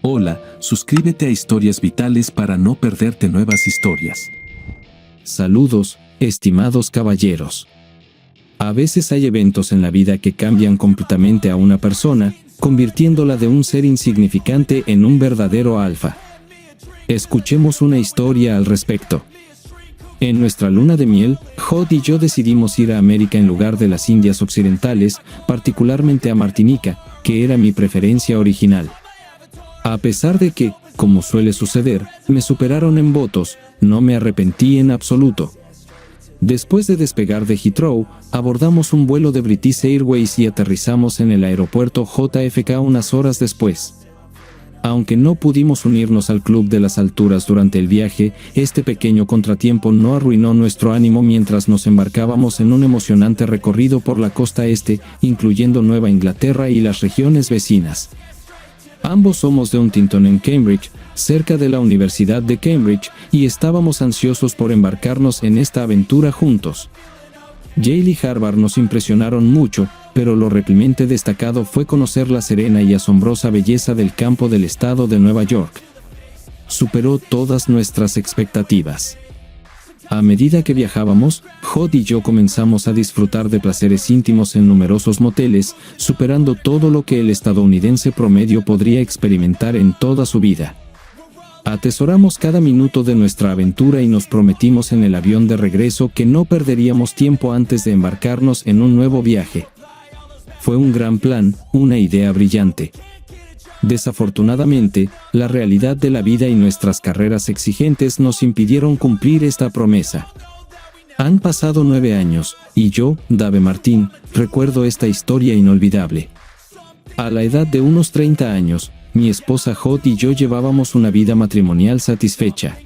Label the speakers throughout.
Speaker 1: Hola, suscríbete a Historias Vitales para no perderte nuevas historias.
Speaker 2: Saludos, estimados caballeros. A veces hay eventos en la vida que cambian completamente a una persona, convirtiéndola de un ser insignificante en un verdadero alfa. Escuchemos una historia al respecto. En nuestra luna de miel, Hod y yo decidimos ir a América en lugar de las Indias Occidentales, particularmente a Martinica, que era mi preferencia original. A pesar de que, como suele suceder, me superaron en votos, no me arrepentí en absoluto. Después de despegar de Heathrow, abordamos un vuelo de British Airways y aterrizamos en el aeropuerto JFK unas horas después. Aunque no pudimos unirnos al Club de las Alturas durante el viaje, este pequeño contratiempo no arruinó nuestro ánimo mientras nos embarcábamos en un emocionante recorrido por la costa este, incluyendo Nueva Inglaterra y las regiones vecinas. Ambos somos de Huntington en Cambridge, cerca de la Universidad de Cambridge, y estábamos ansiosos por embarcarnos en esta aventura juntos. Yale y Harvard nos impresionaron mucho, pero lo realmente destacado fue conocer la serena y asombrosa belleza del campo del estado de Nueva York. Superó todas nuestras expectativas. A medida que viajábamos, Hod y yo comenzamos a disfrutar de placeres íntimos en numerosos moteles, superando todo lo que el estadounidense promedio podría experimentar en toda su vida. Atesoramos cada minuto de nuestra aventura y nos prometimos en el avión de regreso que no perderíamos tiempo antes de embarcarnos en un nuevo viaje. Fue un gran plan, una idea brillante. Desafortunadamente, la realidad de la vida y nuestras carreras exigentes nos impidieron cumplir esta promesa. Han pasado 9 años, y yo, Dave Martín, recuerdo esta historia inolvidable. A la edad de unos 30 años, mi esposa Hod y yo llevábamos una vida matrimonial satisfecha.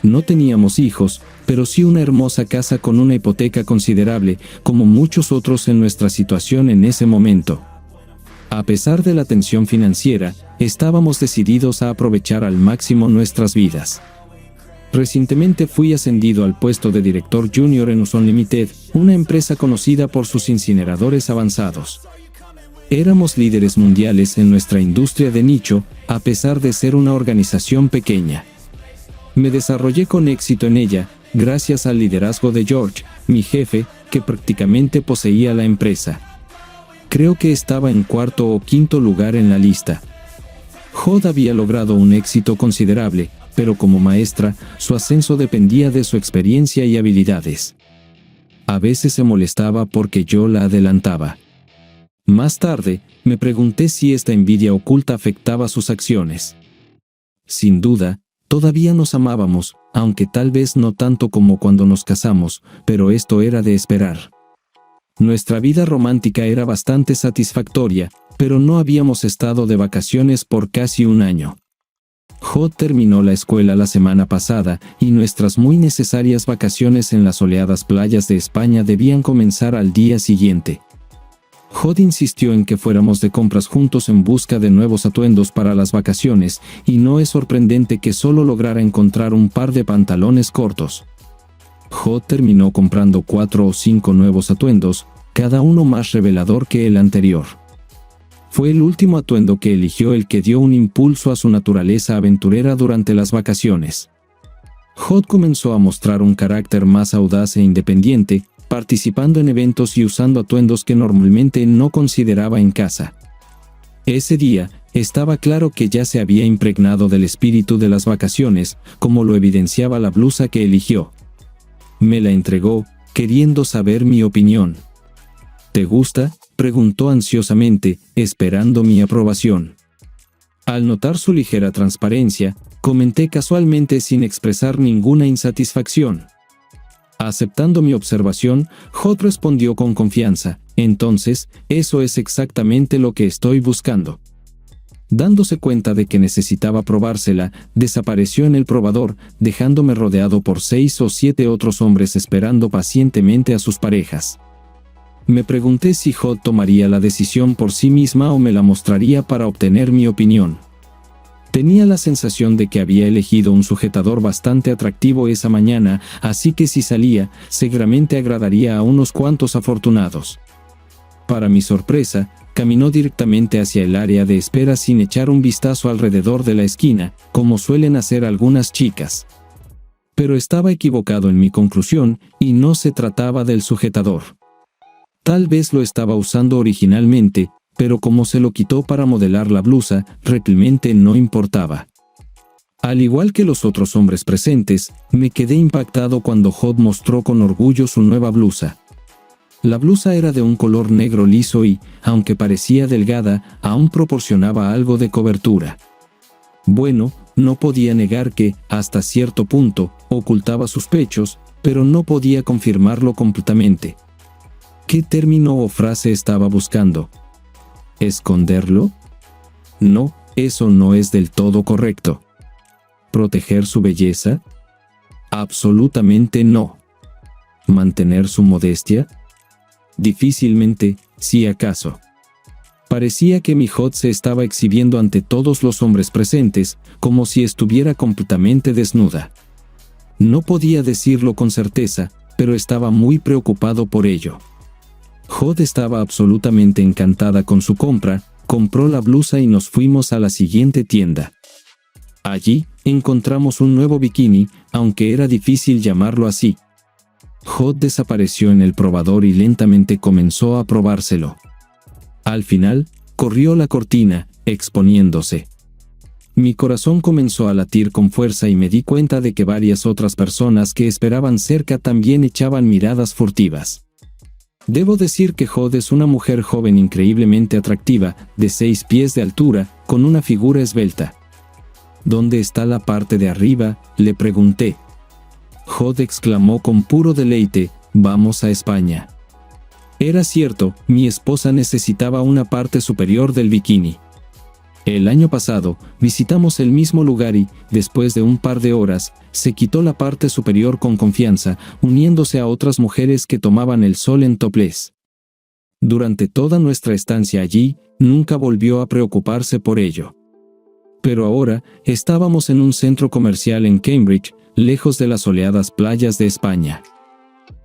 Speaker 2: No teníamos hijos, pero sí una hermosa casa con una hipoteca considerable, como muchos otros en nuestra situación en ese momento. A pesar de la tensión financiera, estábamos decididos a aprovechar al máximo nuestras vidas. Recientemente fui ascendido al puesto de director junior en Uson Limited, una empresa conocida por sus incineradores avanzados. Éramos líderes mundiales en nuestra industria de nicho, a pesar de ser una organización pequeña. Me desarrollé con éxito en ella, gracias al liderazgo de George, mi jefe, que prácticamente poseía la empresa. Creo que estaba en 4º o 5º lugar en la lista. Hod había logrado un éxito considerable, pero como maestra, su ascenso dependía de su experiencia y habilidades. A veces se molestaba porque yo la adelantaba. Más tarde, me pregunté si esta envidia oculta afectaba sus acciones. Sin duda, todavía nos amábamos, aunque tal vez no tanto como cuando nos casamos, pero esto era de esperar. Nuestra vida romántica era bastante satisfactoria, pero no habíamos estado de vacaciones por casi un año. Hod terminó la escuela la semana pasada y nuestras muy necesarias vacaciones en las soleadas playas de España debían comenzar al día siguiente. Hod insistió en que fuéramos de compras juntos en busca de nuevos atuendos para las vacaciones, y no es sorprendente que solo lograra encontrar un par de pantalones cortos. Hod terminó comprando 4 o 5 nuevos atuendos, cada uno más revelador que el anterior. Fue el último atuendo que eligió el que dio un impulso a su naturaleza aventurera durante las vacaciones. Hod comenzó a mostrar un carácter más audaz e independiente, participando en eventos y usando atuendos que normalmente no consideraba en casa. Ese día, estaba claro que ya se había impregnado del espíritu de las vacaciones, como lo evidenciaba la blusa que eligió. Me la entregó, queriendo saber mi opinión. ¿Te gusta?, preguntó ansiosamente, esperando mi aprobación. Al notar su ligera transparencia, comenté casualmente sin expresar ninguna insatisfacción. Aceptando mi observación, Hod respondió con confianza: entonces, eso es exactamente lo que estoy buscando. Dándose cuenta de que necesitaba probársela, desapareció en el probador, dejándome rodeado por 6 o 7 otros hombres esperando pacientemente a sus parejas. Me pregunté si Hod tomaría la decisión por sí misma o me la mostraría para obtener mi opinión. Tenía la sensación de que había elegido un sujetador bastante atractivo esa mañana, así que si salía, seguramente agradaría a unos cuantos afortunados. Para mi sorpresa, caminó directamente hacia el área de espera sin echar un vistazo alrededor de la esquina, como suelen hacer algunas chicas. Pero estaba equivocado en mi conclusión, y no se trataba del sujetador. Tal vez lo estaba usando originalmente, pero como se lo quitó para modelar la blusa, realmente no importaba. Al igual que los otros hombres presentes, me quedé impactado cuando Hod mostró con orgullo su nueva blusa. La blusa era de un color negro liso y, aunque parecía delgada, aún proporcionaba algo de cobertura. Bueno, no podía negar que, hasta cierto punto, ocultaba sus pechos, pero no podía confirmarlo completamente. ¿Qué término o frase estaba buscando? ¿Esconderlo? No, eso no es del todo correcto. ¿Proteger su belleza? Absolutamente no. ¿Mantener su modestia? Difícilmente, si acaso. Parecía que mi Hod se estaba exhibiendo ante todos los hombres presentes, como si estuviera completamente desnuda. No podía decirlo con certeza, pero estaba muy preocupado por ello. Hod estaba absolutamente encantada con su compra, compró la blusa y nos fuimos a la siguiente tienda. Allí, encontramos un nuevo bikini, aunque era difícil llamarlo así. Hod desapareció en el probador y lentamente comenzó a probárselo. Al final, corrió la cortina, exponiéndose. Mi corazón comenzó a latir con fuerza y me di cuenta de que varias otras personas que esperaban cerca también echaban miradas furtivas. Debo decir que Hod es una mujer joven increíblemente atractiva, de 6 pies de altura, con una figura esbelta. ¿Dónde está la parte de arriba?, le pregunté. Hod exclamó con puro deleite, «Vamos a España». Era cierto, mi esposa necesitaba una parte superior del bikini. El año pasado, visitamos el mismo lugar y, después de un par de horas, se quitó la parte superior con confianza, uniéndose a otras mujeres que tomaban el sol en topless. Durante toda nuestra estancia allí, nunca volvió a preocuparse por ello. Pero ahora, estábamos en un centro comercial en Cambridge, lejos de las soleadas playas de España.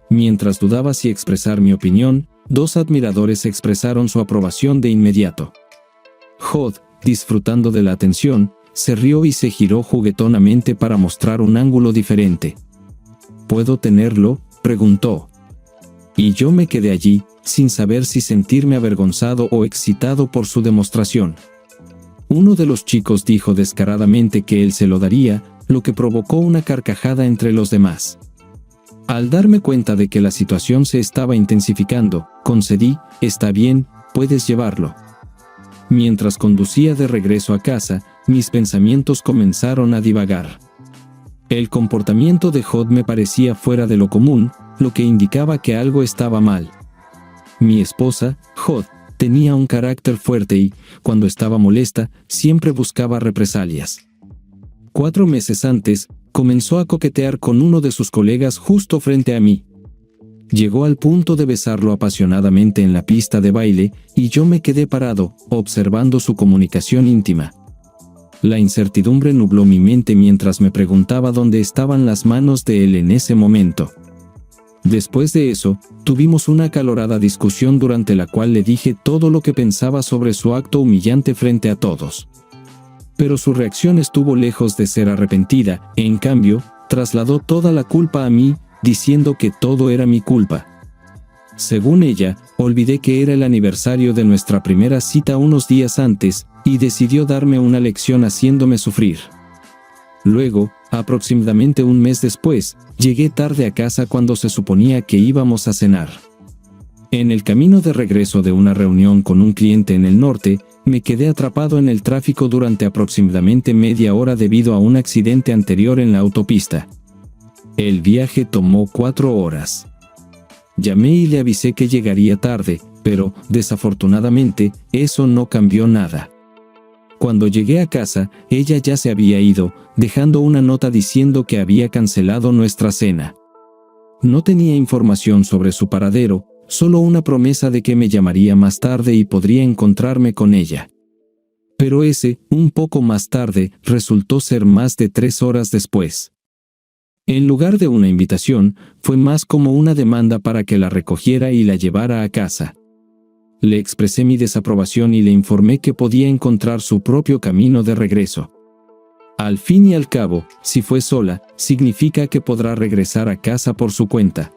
Speaker 2: Mientras dudaba si expresar mi opinión, 2 admiradores expresaron su aprobación de inmediato. Hod, disfrutando de la atención, se rió y se giró juguetonamente para mostrar un ángulo diferente. ¿Puedo tenerlo?, preguntó. Y yo me quedé allí, sin saber si sentirme avergonzado o excitado por su demostración. Uno de los chicos dijo descaradamente que él se lo daría, lo que provocó una carcajada entre los demás. Al darme cuenta de que la situación se estaba intensificando, concedí, «Está bien, puedes llevarlo». Mientras conducía de regreso a casa, mis pensamientos comenzaron a divagar. El comportamiento de Hod me parecía fuera de lo común, lo que indicaba que algo estaba mal. Mi esposa, Hod, tenía un carácter fuerte y, cuando estaba molesta, siempre buscaba represalias. 4 meses antes, comenzó a coquetear con uno de sus colegas justo frente a mí. Llegó al punto de besarlo apasionadamente en la pista de baile, y yo me quedé parado, observando su comunicación íntima. La incertidumbre nubló mi mente mientras me preguntaba dónde estaban las manos de él en ese momento. Después de eso, tuvimos una acalorada discusión durante la cual le dije todo lo que pensaba sobre su acto humillante frente a todos. Pero su reacción estuvo lejos de ser arrepentida, en cambio, trasladó toda la culpa a mí, diciendo que todo era mi culpa. Según ella, olvidé que era el aniversario de nuestra primera cita unos días antes, y decidió darme una lección haciéndome sufrir. Luego, aproximadamente un mes después, llegué tarde a casa cuando se suponía que íbamos a cenar. En el camino de regreso de una reunión con un cliente en el norte, me quedé atrapado en el tráfico durante aproximadamente media hora debido a un accidente anterior en la autopista. El viaje tomó 4 horas. Llamé y le avisé que llegaría tarde, pero, desafortunadamente, eso no cambió nada. Cuando llegué a casa, ella ya se había ido, dejando una nota diciendo que había cancelado nuestra cena. No tenía información sobre su paradero, solo una promesa de que me llamaría más tarde y podría encontrarme con ella. Pero ese, un poco más tarde, resultó ser más de 3 horas después. En lugar de una invitación, fue más como una demanda para que la recogiera y la llevara a casa. Le expresé mi desaprobación y le informé que podía encontrar su propio camino de regreso. Al fin y al cabo, si fue sola, significa que podrá regresar a casa por su cuenta.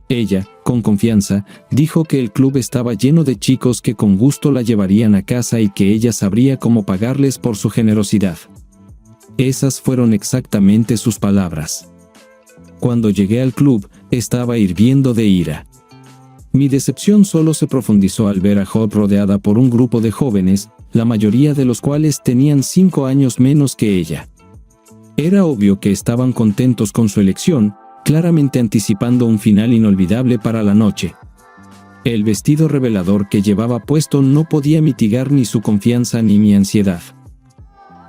Speaker 2: Ella, con confianza, dijo que el club estaba lleno de chicos que con gusto la llevarían a casa y que ella sabría cómo pagarles por su generosidad. Esas fueron exactamente sus palabras. Cuando llegué al club, estaba hirviendo de ira. Mi decepción solo se profundizó al ver a Hod rodeada por un grupo de jóvenes, la mayoría de los cuales tenían 5 años menos que ella. Era obvio que estaban contentos con su elección, claramente anticipando un final inolvidable para la noche. El vestido revelador que llevaba puesto no podía mitigar ni su confianza ni mi ansiedad.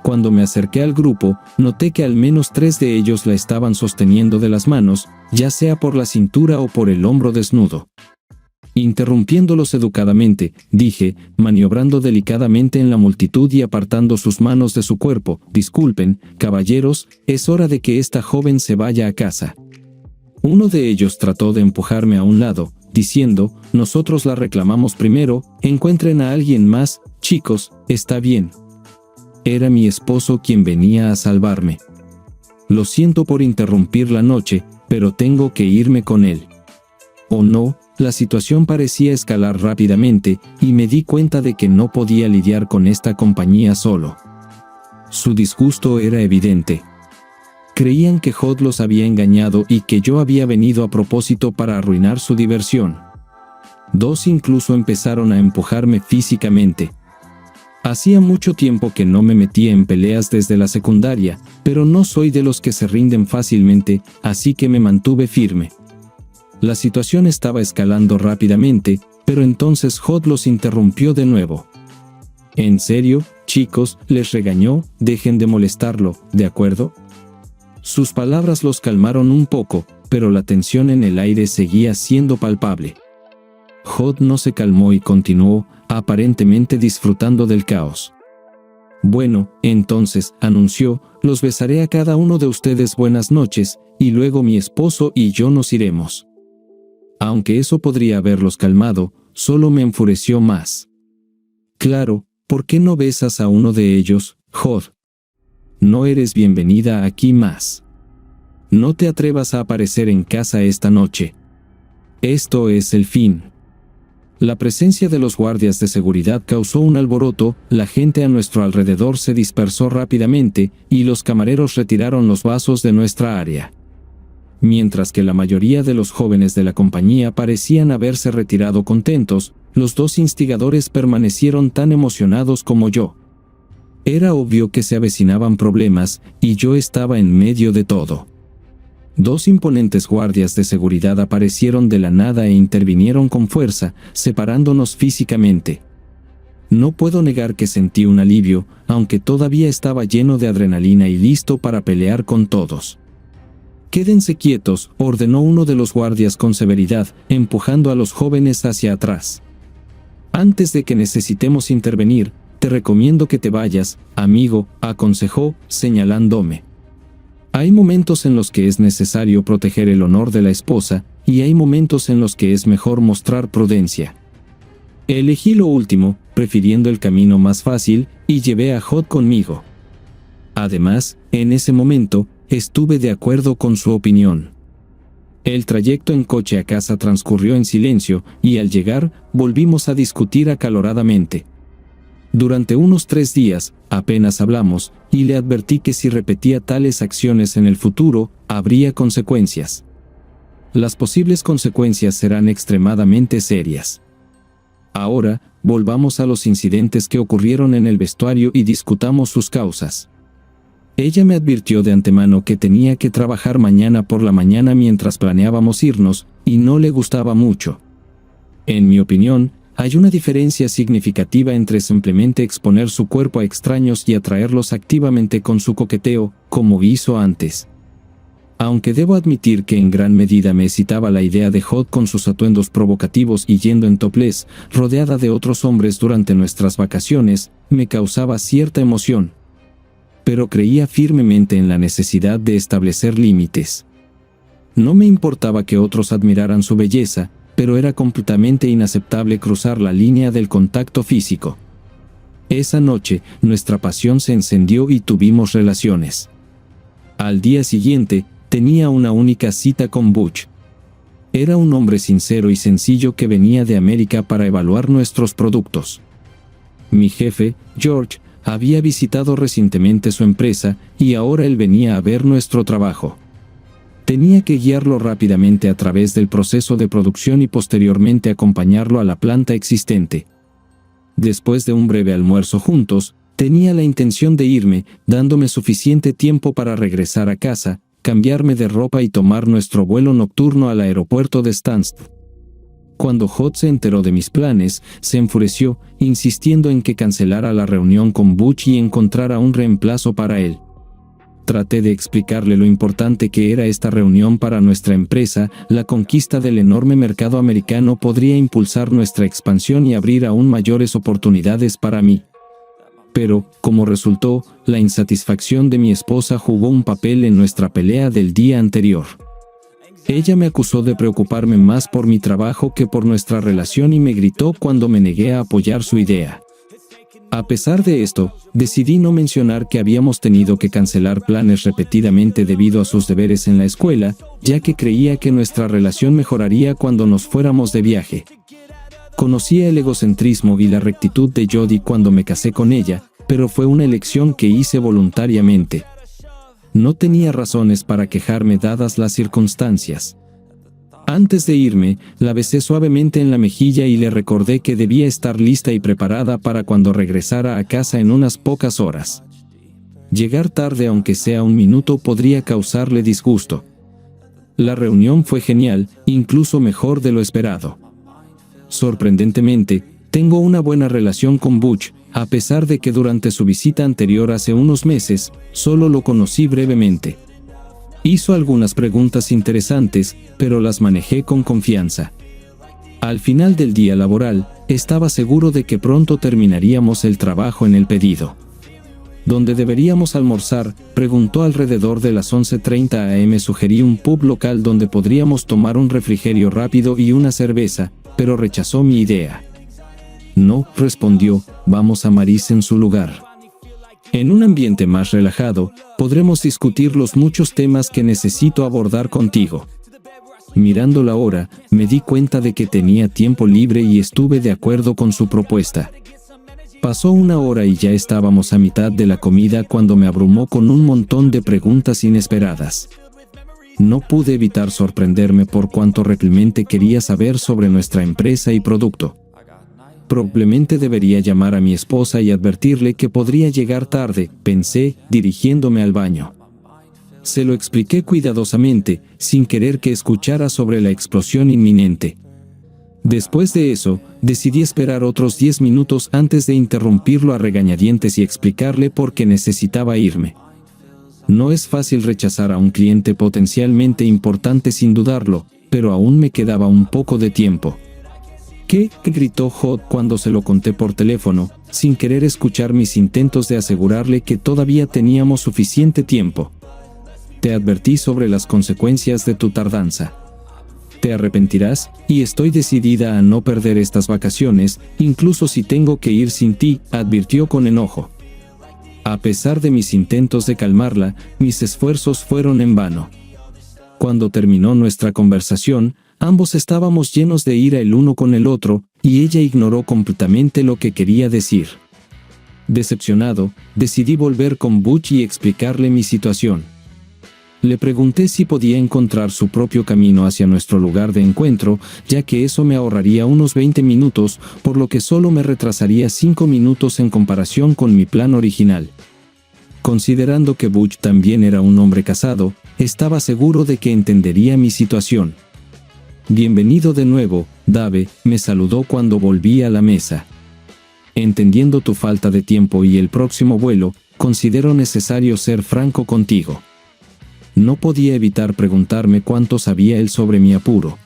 Speaker 2: Cuando me acerqué al grupo, noté que al menos 3 de ellos la estaban sosteniendo de las manos, ya sea por la cintura o por el hombro desnudo. Interrumpiéndolos educadamente, dije, maniobrando delicadamente en la multitud y apartando sus manos de su cuerpo: «Disculpen, caballeros, es hora de que esta joven se vaya a casa». Uno de ellos trató de empujarme a un lado, diciendo: «Nosotros la reclamamos primero, encuentren a alguien más, chicos, está bien». Era mi esposo quien venía a salvarme. Lo siento por interrumpir la noche, pero tengo que irme con él. ¿O no? La situación parecía escalar rápidamente, y me di cuenta de que no podía lidiar con esta compañía solo. Su disgusto era evidente. Creían que Hod los había engañado y que yo había venido a propósito para arruinar su diversión. 2 incluso empezaron a empujarme físicamente. Hacía mucho tiempo que no me metía en peleas desde la secundaria, pero no soy de los que se rinden fácilmente, así que me mantuve firme. La situación estaba escalando rápidamente, pero entonces Hod los interrumpió de nuevo. «¿En serio, chicos?», les regañó, «dejen de molestarlo, ¿de acuerdo?». Sus palabras los calmaron un poco, pero la tensión en el aire seguía siendo palpable. Hod no se calmó y continuó, aparentemente disfrutando del caos. «Bueno, entonces», anunció, «los besaré a cada uno de ustedes buenas noches, y luego mi esposo y yo nos iremos». Aunque eso podría haberlos calmado, solo me enfureció más. «Claro, ¿por qué no besas a uno de ellos, Hod? No eres bienvenida aquí más. No te atrevas a aparecer en casa esta noche. Esto es el fin». La presencia de los guardias de seguridad causó un alboroto, la gente a nuestro alrededor se dispersó rápidamente, y los camareros retiraron los vasos de nuestra área. Mientras que la mayoría de los jóvenes de la compañía parecían haberse retirado contentos, los 2 instigadores permanecieron tan emocionados como yo. Era obvio que se avecinaban problemas, y yo estaba en medio de todo. 2 imponentes guardias de seguridad aparecieron de la nada e intervinieron con fuerza, separándonos físicamente. No puedo negar que sentí un alivio, aunque todavía estaba lleno de adrenalina y listo para pelear con todos. «Quédense quietos», ordenó uno de los guardias con severidad, empujando a los jóvenes hacia atrás. «Antes de que necesitemos intervenir, te recomiendo que te vayas, amigo», aconsejó, señalándome. Hay momentos en los que es necesario proteger el honor de la esposa, y hay momentos en los que es mejor mostrar prudencia. Elegí lo último, prefiriendo el camino más fácil, y llevé a Hod conmigo. Además, en ese momento, estuve de acuerdo con su opinión. El trayecto en coche a casa transcurrió en silencio, y al llegar, volvimos a discutir acaloradamente. Durante unos 3 días, apenas hablamos, y le advertí que si repetía tales acciones en el futuro, habría consecuencias. Las posibles consecuencias serán extremadamente serias. Ahora, volvamos a los incidentes que ocurrieron en el vestuario y discutamos sus causas. Ella me advirtió de antemano que tenía que trabajar mañana por la mañana mientras planeábamos irnos, y no le gustaba mucho. En mi opinión, hay una diferencia significativa entre simplemente exponer su cuerpo a extraños y atraerlos activamente con su coqueteo, como hizo antes. Aunque debo admitir que en gran medida me excitaba la idea de Hod con sus atuendos provocativos y yendo en topless, rodeada de otros hombres durante nuestras vacaciones, me causaba cierta emoción. Pero creía firmemente en la necesidad de establecer límites. No me importaba que otros admiraran su belleza, pero era completamente inaceptable cruzar la línea del contacto físico. Esa noche, nuestra pasión se encendió y tuvimos relaciones. Al día siguiente, tenía una única cita con Butch. Era un hombre sincero y sencillo que venía de América para evaluar nuestros productos. Mi jefe, George, había visitado recientemente su empresa y ahora él venía a ver nuestro trabajo. Tenía que guiarlo rápidamente a través del proceso de producción y posteriormente acompañarlo a la planta existente. Después de un breve almuerzo juntos, tenía la intención de irme, dándome suficiente tiempo para regresar a casa, cambiarme de ropa y tomar nuestro vuelo nocturno al aeropuerto de Stansted. Cuando Hod se enteró de mis planes, se enfureció, insistiendo en que cancelara la reunión con Butch y encontrara un reemplazo para él. Traté de explicarle lo importante que era esta reunión para nuestra empresa. La conquista del enorme mercado americano podría impulsar nuestra expansión y abrir aún mayores oportunidades para mí. Pero, como resultó, la insatisfacción de mi esposa jugó un papel en nuestra pelea del día anterior. Ella me acusó de preocuparme más por mi trabajo que por nuestra relación y me gritó cuando me negué a apoyar su idea. A pesar de esto, decidí no mencionar que habíamos tenido que cancelar planes repetidamente debido a sus deberes en la escuela, ya que creía que nuestra relación mejoraría cuando nos fuéramos de viaje. Conocía el egocentrismo y la rectitud de Jody cuando me casé con ella, pero fue una elección que hice voluntariamente. No tenía razones para quejarme dadas las circunstancias. Antes de irme, la besé suavemente en la mejilla y le recordé que debía estar lista y preparada para cuando regresara a casa en unas pocas horas. Llegar tarde aunque sea un minuto podría causarle disgusto. La reunión fue genial, incluso mejor de lo esperado. Sorprendentemente, tengo una buena relación con Butch, a pesar de que durante su visita anterior hace unos meses, solo lo conocí brevemente. Hizo algunas preguntas interesantes, pero las manejé con confianza. Al final del día laboral, estaba seguro de que pronto terminaríamos el trabajo en el pedido. ¿Dónde deberíamos almorzar?, preguntó alrededor de las 11:30 am. Sugerí un pub local donde podríamos tomar un refrigerio rápido y una cerveza, pero rechazó mi idea. No, respondió, vamos a Mary's en su lugar. En un ambiente más relajado, podremos discutir los muchos temas que necesito abordar contigo. Mirando la hora, me di cuenta de que tenía tiempo libre y estuve de acuerdo con su propuesta. Pasó una hora y ya estábamos a mitad de la comida cuando me abrumó con un montón de preguntas inesperadas. No pude evitar sorprenderme por cuánto realmente quería saber sobre nuestra empresa y producto. Probablemente debería llamar a mi esposa y advertirle que podría llegar tarde, pensé, dirigiéndome al baño. Se lo expliqué cuidadosamente, sin querer que escuchara sobre la explosión inminente. Después de eso, decidí esperar otros 10 minutos antes de interrumpirlo a regañadientes y explicarle por qué necesitaba irme. No es fácil rechazar a un cliente potencialmente importante sin dudarlo, pero aún me quedaba un poco de tiempo. ¿Qué?, gritó Hod cuando se lo conté por teléfono, sin querer escuchar mis intentos de asegurarle que todavía teníamos suficiente tiempo. Te advertí sobre las consecuencias de tu tardanza. Te arrepentirás, y estoy decidida a no perder estas vacaciones, incluso si tengo que ir sin ti, advirtió con enojo. A pesar de mis intentos de calmarla, mis esfuerzos fueron en vano. Cuando terminó nuestra conversación, ambos estábamos llenos de ira el uno con el otro, y ella ignoró completamente lo que quería decir. Decepcionado, decidí volver con Butch y explicarle mi situación. Le pregunté si podía encontrar su propio camino hacia nuestro lugar de encuentro, ya que eso me ahorraría unos 20 minutos, por lo que solo me retrasaría 5 minutos en comparación con mi plan original. Considerando que Butch también era un hombre casado, estaba seguro de que entendería mi situación. Bienvenido de nuevo, Dave, me saludó cuando volví a la mesa. Entendiendo tu falta de tiempo y el próximo vuelo, considero necesario ser franco contigo. No podía evitar preguntarme cuánto sabía él sobre mi apuro.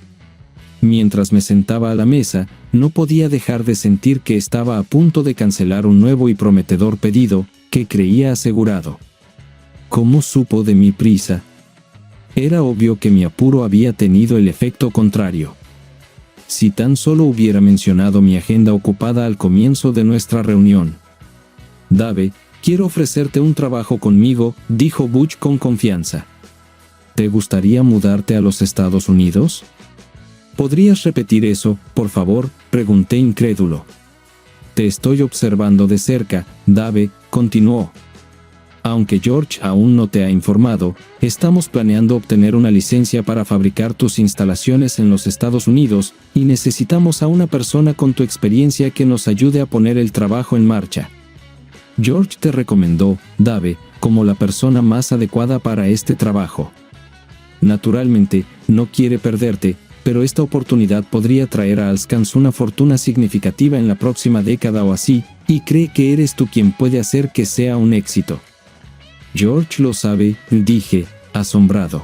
Speaker 2: Mientras me sentaba a la mesa, no podía dejar de sentir que estaba a punto de cancelar un nuevo y prometedor pedido, que creía asegurado. ¿Cómo supo de mi prisa? Era obvio que mi apuro había tenido el efecto contrario. Si tan solo hubiera mencionado mi agenda ocupada al comienzo de nuestra reunión. Dave, quiero ofrecerte un trabajo conmigo, dijo Butch con confianza. ¿Te gustaría mudarte a los Estados Unidos? ¿Podrías repetir eso, por favor?, pregunté incrédulo. Te estoy observando de cerca, Dave, continuó. Aunque George aún no te ha informado, estamos planeando obtener una licencia para fabricar tus instalaciones en los Estados Unidos y necesitamos a una persona con tu experiencia que nos ayude a poner el trabajo en marcha. George te recomendó, Dave, como la persona más adecuada para este trabajo. Naturalmente, no quiere perderte, pero esta oportunidad podría traer a Alskans una fortuna significativa en la próxima década o así, y cree que eres tú quien puede hacer que sea un éxito. George lo sabe, dije, asombrado.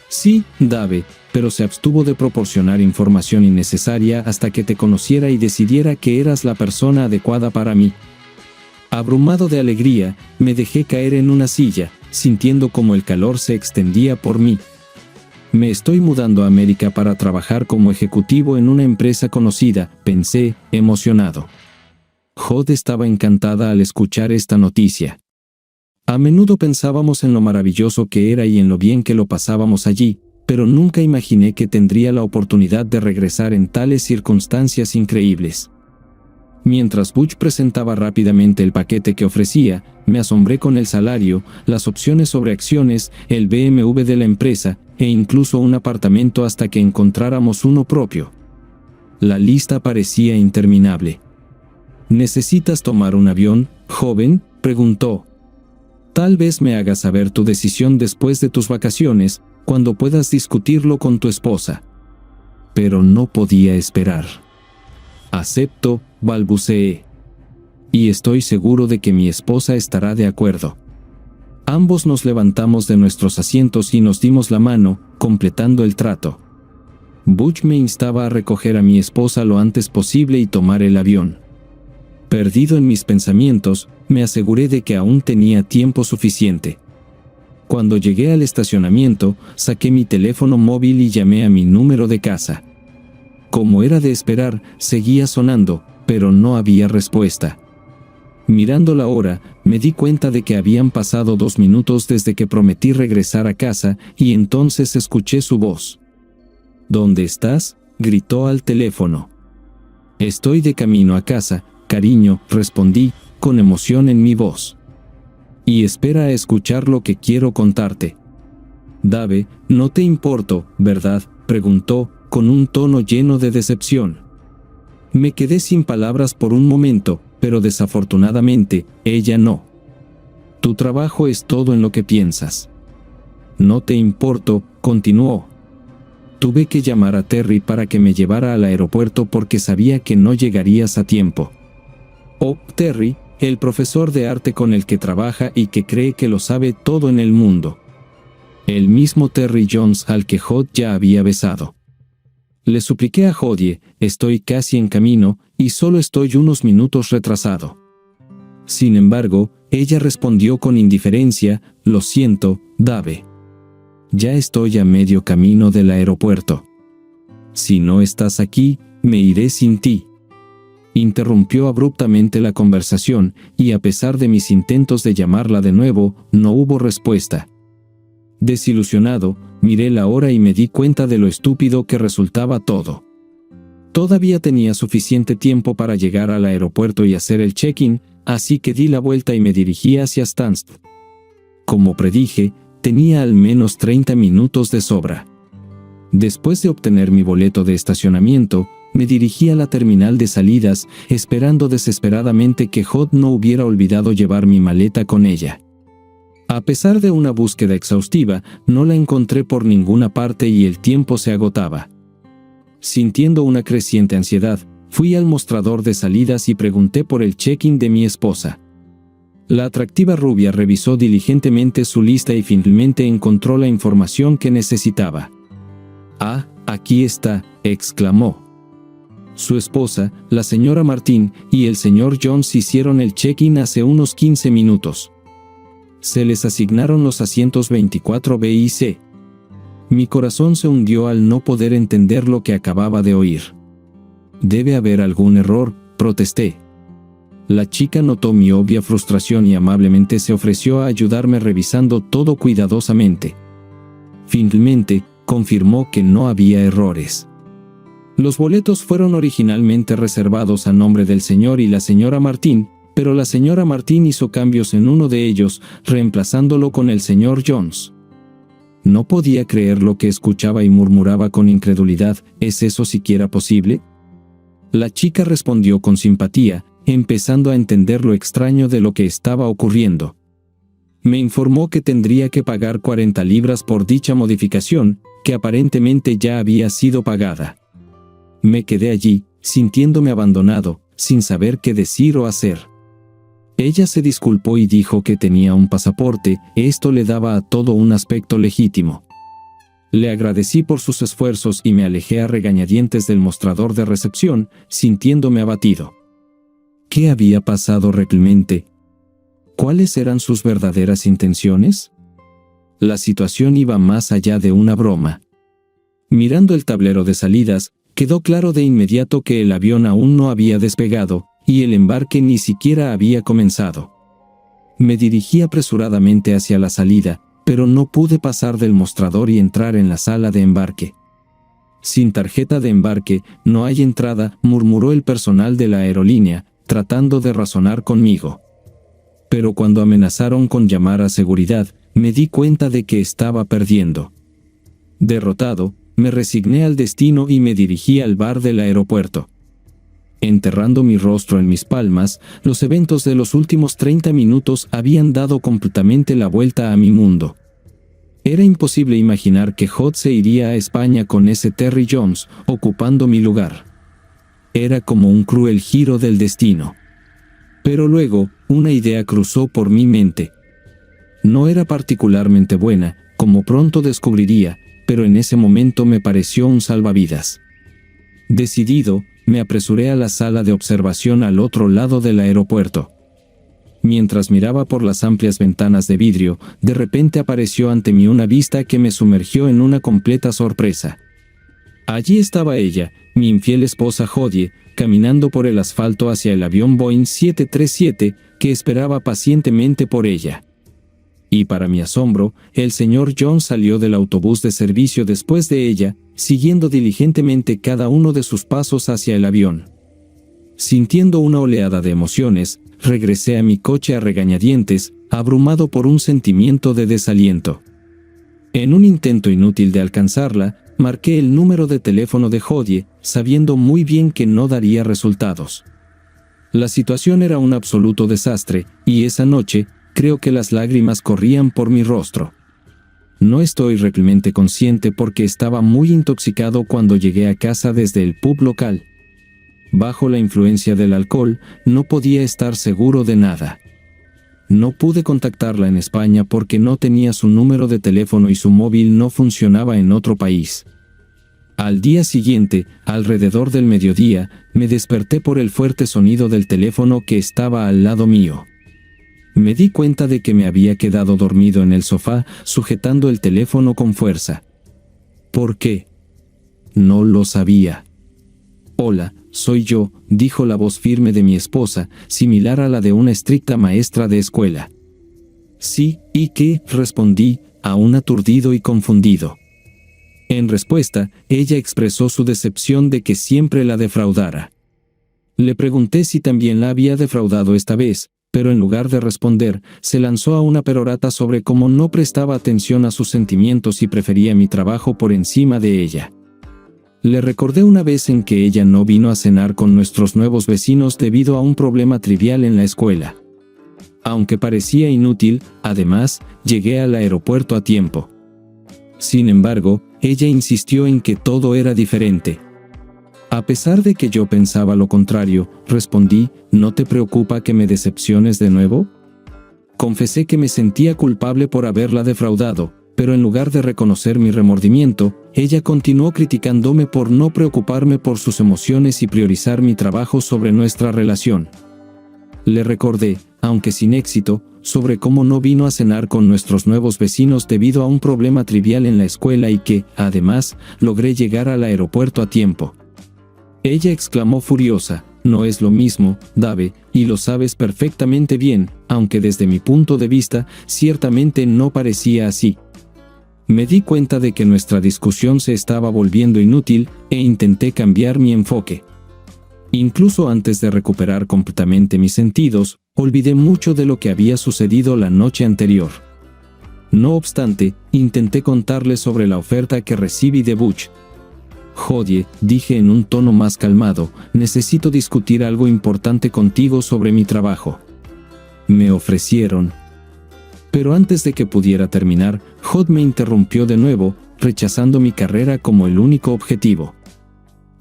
Speaker 2: Sí, Dave, pero se abstuvo de proporcionar información innecesaria hasta que te conociera y decidiera que eras la persona adecuada para mí. Abrumado de alegría, me dejé caer en una silla, sintiendo como el calor se extendía por mí. Me estoy mudando a América para trabajar como ejecutivo en una empresa conocida, pensé, emocionado. Hod estaba encantada al escuchar esta noticia. A menudo pensábamos en lo maravilloso que era y en lo bien que lo pasábamos allí, pero nunca imaginé que tendría la oportunidad de regresar en tales circunstancias increíbles. Mientras Butch presentaba rápidamente el paquete que ofrecía, me asombré con el salario, las opciones sobre acciones, el BMW de la empresa, e incluso un apartamento hasta que encontráramos uno propio. La lista parecía interminable. ¿Necesitas tomar un avión, joven?, preguntó. Tal vez me hagas saber tu decisión después de tus vacaciones, cuando puedas discutirlo con tu esposa. Pero no podía esperar. Acepto, balbuceé. Y estoy seguro de que mi esposa estará de acuerdo. Ambos nos levantamos de nuestros asientos y nos dimos la mano, completando el trato. Butch me instaba a recoger a mi esposa lo antes posible y tomar el avión. Perdido en mis pensamientos, me aseguré de que aún tenía tiempo suficiente. Cuando llegué al estacionamiento, saqué mi teléfono móvil y llamé a mi número de casa. Como era de esperar, seguía sonando, pero no había respuesta. Mirando la hora, me di cuenta de que habían pasado 2 minutos desde que prometí regresar a casa, y entonces escuché su voz. ¿Dónde estás?, gritó al teléfono. Estoy de camino a casa, cariño, respondí, con emoción en mi voz. Y espera a escuchar lo que quiero contarte. Dave, no te importo, ¿verdad?, preguntó, con un tono lleno de decepción. Me quedé sin palabras por un momento, pero desafortunadamente, ella no. Tu trabajo es todo en lo que piensas. No te importo, continuó. Tuve que llamar a Terry para que me llevara al aeropuerto porque sabía que no llegarías a tiempo. Oh, Terry, el profesor de arte con el que trabaja y que cree que lo sabe todo en el mundo. El mismo Terry Jones al que Hod ya había besado. Le supliqué a Hodie, estoy casi en camino, y solo estoy unos minutos retrasado. Sin embargo, ella respondió con indiferencia, lo siento, Dave. Ya estoy a medio camino del aeropuerto. Si no estás aquí, me iré sin ti. Interrumpió abruptamente la conversación, y a pesar de mis intentos de llamarla de nuevo, no hubo respuesta. Desilusionado, miré la hora y me di cuenta de lo estúpido que resultaba todo. Todavía tenía suficiente tiempo para llegar al aeropuerto y hacer el check-in, así que di la vuelta y me dirigí hacia Stansted. Como predije, tenía al menos 30 minutos de sobra. Después de obtener mi boleto de estacionamiento, me dirigí a la terminal de salidas, esperando desesperadamente que Hod no hubiera olvidado llevar mi maleta con ella. A pesar de una búsqueda exhaustiva, no la encontré por ninguna parte y el tiempo se agotaba. Sintiendo una creciente ansiedad, fui al mostrador de salidas y pregunté por el check-in de mi esposa. La atractiva rubia revisó diligentemente su lista y finalmente encontró la información que necesitaba. «Ah, aquí está», exclamó. Su esposa, la señora Martin, y el señor Jones hicieron el check-in hace unos 15 minutos. Se les asignaron los asientos 24B y C. Mi corazón se hundió al no poder entender lo que acababa de oír. «Debe haber algún error», protesté. La chica notó mi obvia frustración y amablemente se ofreció a ayudarme revisando todo cuidadosamente. Finalmente, confirmó que no había errores. Los boletos fueron originalmente reservados a nombre del señor y la señora Martín, pero la señora Martín hizo cambios en uno de ellos, reemplazándolo con el señor Jones. No podía creer lo que escuchaba y murmuraba con incredulidad: ¿es eso siquiera posible? La chica respondió con simpatía, empezando a entender lo extraño de lo que estaba ocurriendo. Me informó que tendría que pagar 40 libras por dicha modificación, que aparentemente ya había sido pagada. Me quedé allí, sintiéndome abandonado, sin saber qué decir o hacer. Ella se disculpó y dijo que tenía un pasaporte, esto le daba a todo un aspecto legítimo. Le agradecí por sus esfuerzos y me alejé a regañadientes del mostrador de recepción, sintiéndome abatido. ¿Qué había pasado realmente? ¿Cuáles eran sus verdaderas intenciones? La situación iba más allá de una broma. Mirando el tablero de salidas, quedó claro de inmediato que el avión aún no había despegado, y el embarque ni siquiera había comenzado. Me dirigí apresuradamente hacia la salida, pero no pude pasar del mostrador y entrar en la sala de embarque. «Sin tarjeta de embarque, no hay entrada», murmuró el personal de la aerolínea, tratando de razonar conmigo. Pero cuando amenazaron con llamar a seguridad, me di cuenta de que estaba perdiendo. Derrotado, me resigné al destino y me dirigí al bar del aeropuerto. Enterrando mi rostro en mis palmas, los eventos de los últimos 30 minutos habían dado completamente la vuelta a mi mundo. Era imposible imaginar que Hod se iría a España con ese Terry Jones, ocupando mi lugar. Era como un cruel giro del destino. Pero luego, una idea cruzó por mi mente. No era particularmente buena, como pronto descubriría, pero en ese momento me pareció un salvavidas. Decidido, me apresuré a la sala de observación al otro lado del aeropuerto. Mientras miraba por las amplias ventanas de vidrio, de repente apareció ante mí una vista que me sumergió en una completa sorpresa. Allí estaba ella, mi infiel esposa Jodie, caminando por el asfalto hacia el avión Boeing 737, que esperaba pacientemente por ella. Y para mi asombro, el señor Jones salió del autobús de servicio después de ella, siguiendo diligentemente cada uno de sus pasos hacia el avión. Sintiendo una oleada de emociones, regresé a mi coche a regañadientes, abrumado por un sentimiento de desaliento. En un intento inútil de alcanzarla, marqué el número de teléfono de Jodie, sabiendo muy bien que no daría resultados. La situación era un absoluto desastre, y esa noche, creo que las lágrimas corrían por mi rostro. No estoy realmente consciente porque estaba muy intoxicado cuando llegué a casa desde el pub local. Bajo la influencia del alcohol, no podía estar seguro de nada. No pude contactarla en España porque no tenía su número de teléfono y su móvil no funcionaba en otro país. Al día siguiente, alrededor del mediodía, me desperté por el fuerte sonido del teléfono que estaba al lado mío. Me di cuenta de que me había quedado dormido en el sofá, sujetando el teléfono con fuerza. ¿Por qué? No lo sabía. «Hola, soy yo», dijo la voz firme de mi esposa, similar a la de una estricta maestra de escuela. «Sí, ¿y qué?», respondí, aún aturdido y confundido. En respuesta, ella expresó su decepción de que siempre la defraudara. Le pregunté si también la había defraudado esta vez, pero en lugar de responder, se lanzó a una perorata sobre cómo no prestaba atención a sus sentimientos y prefería mi trabajo por encima de ella. Le recordé una vez en que ella no vino a cenar con nuestros nuevos vecinos debido a un problema trivial en la escuela. Aunque parecía inútil, además, llegué al aeropuerto a tiempo. Sin embargo, ella insistió en que todo era diferente. A pesar de que yo pensaba lo contrario, respondí, «¿No te preocupa que me decepciones de nuevo?». Confesé que me sentía culpable por haberla defraudado, pero en lugar de reconocer mi remordimiento, ella continuó criticándome por no preocuparme por sus emociones y priorizar mi trabajo sobre nuestra relación. Le recordé, aunque sin éxito, sobre cómo no vino a cenar con nuestros nuevos vecinos debido a un problema trivial en la escuela y que, además, logré llegar al aeropuerto a tiempo. Ella exclamó furiosa: «No es lo mismo, Dave, y lo sabes perfectamente bien», aunque desde mi punto de vista, ciertamente no parecía así. Me di cuenta de que nuestra discusión se estaba volviendo inútil e intenté cambiar mi enfoque. Incluso antes de recuperar completamente mis sentidos, olvidé mucho de lo que había sucedido la noche anterior. No obstante, intenté contarle sobre la oferta que recibí de Butch. «Jodie», dije en un tono más calmado, «necesito discutir algo importante contigo sobre mi trabajo. Me ofrecieron». Pero antes de que pudiera terminar, Hod me interrumpió de nuevo, rechazando mi carrera como el único objetivo.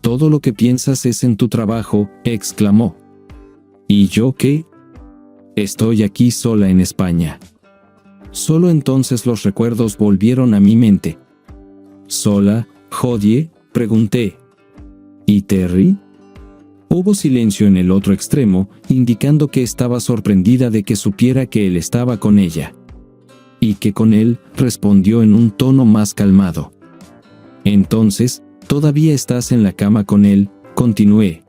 Speaker 2: «Todo lo que piensas es en tu trabajo», exclamó. «¿Y yo qué? Estoy aquí sola en España». Solo entonces los recuerdos volvieron a mi mente. «¿Sola, Jodie?», pregunté. «¿Y Terry?». Hubo silencio en el otro extremo, indicando que estaba sorprendida de que supiera que él estaba con ella. «¿Y qué con él?», respondió en un tono más calmado. «Entonces, ¿todavía estás en la cama con él?», continué.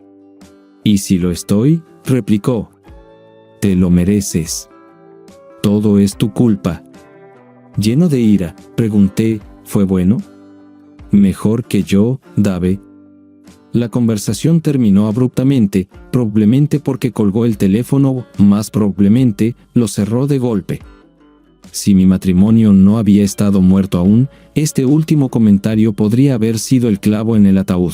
Speaker 2: «¿Y si lo estoy?», replicó. «Te lo mereces. Todo es tu culpa». Lleno de ira, pregunté: «¿Fue bueno?». «Mejor que yo, Dave». La conversación terminó abruptamente, probablemente porque colgó el teléfono, más probablemente, lo cerró de golpe. Si mi matrimonio no había estado muerto aún, este último comentario podría haber sido el clavo en el ataúd.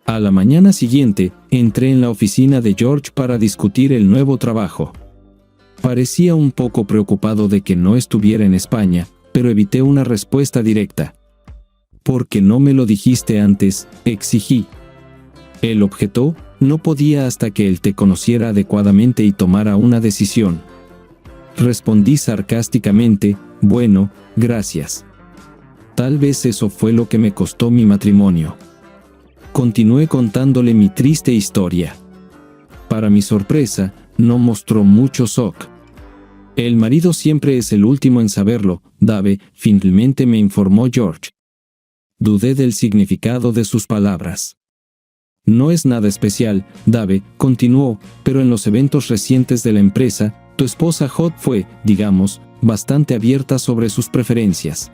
Speaker 2: A la mañana siguiente, entré en la oficina de George para discutir el nuevo trabajo. Parecía un poco preocupado de que no estuviera en España, pero evité una respuesta directa. «¿Por qué no me lo dijiste antes?», exigí. Él objetó: «No podía hasta que él te conociera adecuadamente y tomara una decisión». Respondí sarcásticamente: «Bueno, gracias». Tal vez eso fue lo que me costó mi matrimonio. Continué contándole mi triste historia. Para mi sorpresa, no mostró mucho shock. «El marido siempre es el último en saberlo, Dave», finalmente me informó George. Dudé del significado de sus palabras. «No es nada especial, Dave», continuó, «pero en los eventos recientes de la empresa, tu esposa Hod fue, digamos, bastante abierta sobre sus preferencias».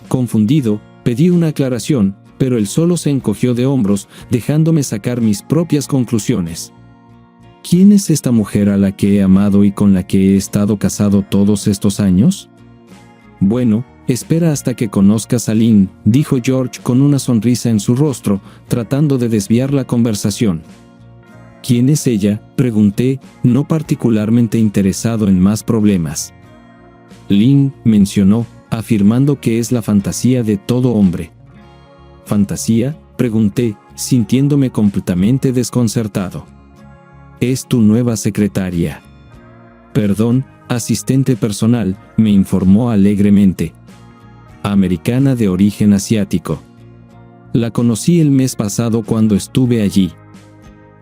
Speaker 2: Confundido, pedí una aclaración, pero él solo se encogió de hombros, dejándome sacar mis propias conclusiones. «¿Quién es esta mujer a la que he amado y con la que he estado casado todos estos años?». «Bueno, espera hasta que conozcas a Lynn», dijo George con una sonrisa en su rostro, tratando de desviar la conversación. «¿Quién es ella?», pregunté, no particularmente interesado en más problemas. «Lynn», mencionó, afirmando que es la fantasía de todo hombre. «¿Fantasía?», pregunté, sintiéndome completamente desconcertado. «Es tu nueva secretaria». «Perdón, asistente personal», me informó alegremente. «Americana de origen asiático. La conocí el mes pasado cuando estuve allí».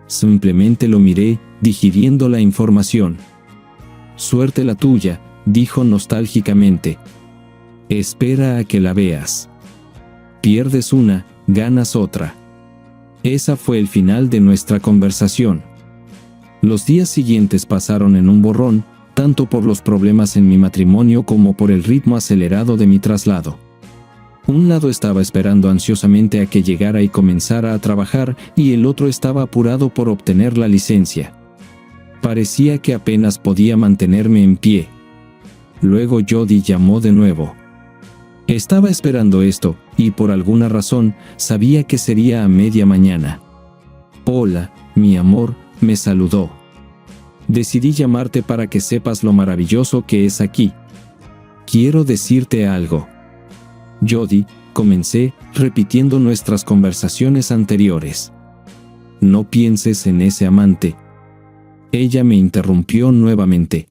Speaker 2: Simplemente lo miré, digiriendo la información. «Suerte la tuya», dijo nostálgicamente. «Espera a que la veas. Pierdes una, ganas otra». Esa fue el final de nuestra conversación. Los días siguientes pasaron en un borrón, tanto por los problemas en mi matrimonio como por el ritmo acelerado de mi traslado. Un lado estaba esperando ansiosamente a que llegara y comenzara a trabajar, y el otro estaba apurado por obtener la licencia. Parecía que apenas podía mantenerme en pie. Luego Jody llamó de nuevo. Estaba esperando esto, y por alguna razón, sabía que sería a media mañana. «Hola, mi amor», me saludó. «Decidí llamarte para que sepas lo maravilloso que es aquí. Quiero decirte algo». «Jody», comencé, repitiendo nuestras conversaciones anteriores. «No pienses en ese amante». Ella me interrumpió nuevamente.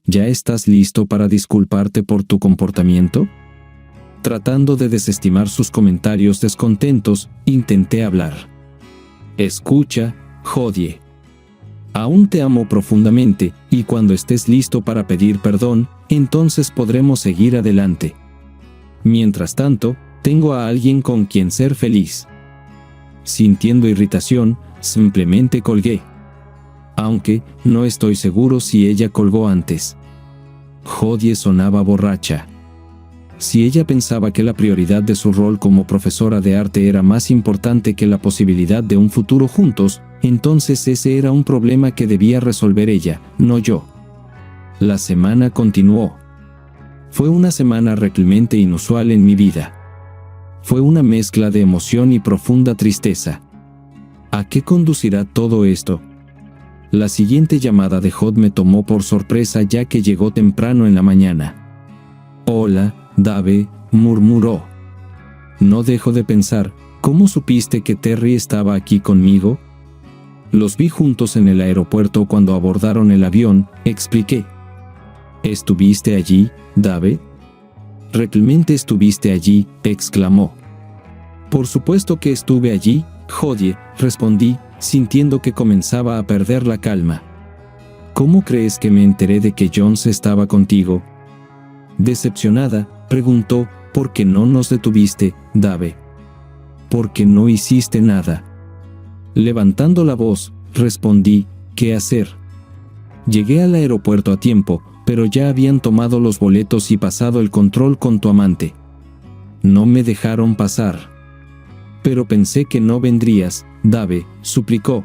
Speaker 2: «¿Ya estás listo para disculparte por tu comportamiento?». Tratando de desestimar sus comentarios descontentos, intenté hablar. «Escucha, Jodie. Aún te amo profundamente, y cuando estés listo para pedir perdón, entonces podremos seguir adelante. Mientras tanto, tengo a alguien con quien ser feliz. Sintiendo irritación, simplemente colgué. Aunque, no estoy seguro si ella colgó antes. Jodie sonaba borracha. Si ella pensaba que la prioridad de su rol como profesora de arte era más importante que la posibilidad de un futuro juntos, entonces ese era un problema que debía resolver ella, no yo. La semana continuó. Fue una semana realmente inusual en mi vida. Fue una mezcla de emoción y profunda tristeza. ¿A qué conducirá todo esto? La siguiente llamada de Hod me tomó por sorpresa ya que llegó temprano en la mañana. «Hola, Dave», murmuró. No dejo de pensar, ¿cómo supiste que Terry estaba aquí conmigo? Los vi juntos en el aeropuerto cuando abordaron el avión, expliqué. ¿Estuviste allí, Dave? ¿Realmente estuviste allí?, exclamó. Por supuesto que estuve allí, Jodie, respondí, sintiendo que comenzaba a perder la calma. ¿Cómo crees que me enteré de que Jones estaba contigo? Decepcionada, preguntó, ¿por qué no nos detuviste, Dave? Porque no hiciste nada. Levantando la voz, respondí, ¿qué hacer? Llegué al aeropuerto a tiempo, pero ya habían tomado los boletos y pasado el control con tu amante. No me dejaron pasar. Pero pensé que no vendrías, Dave, suplicó.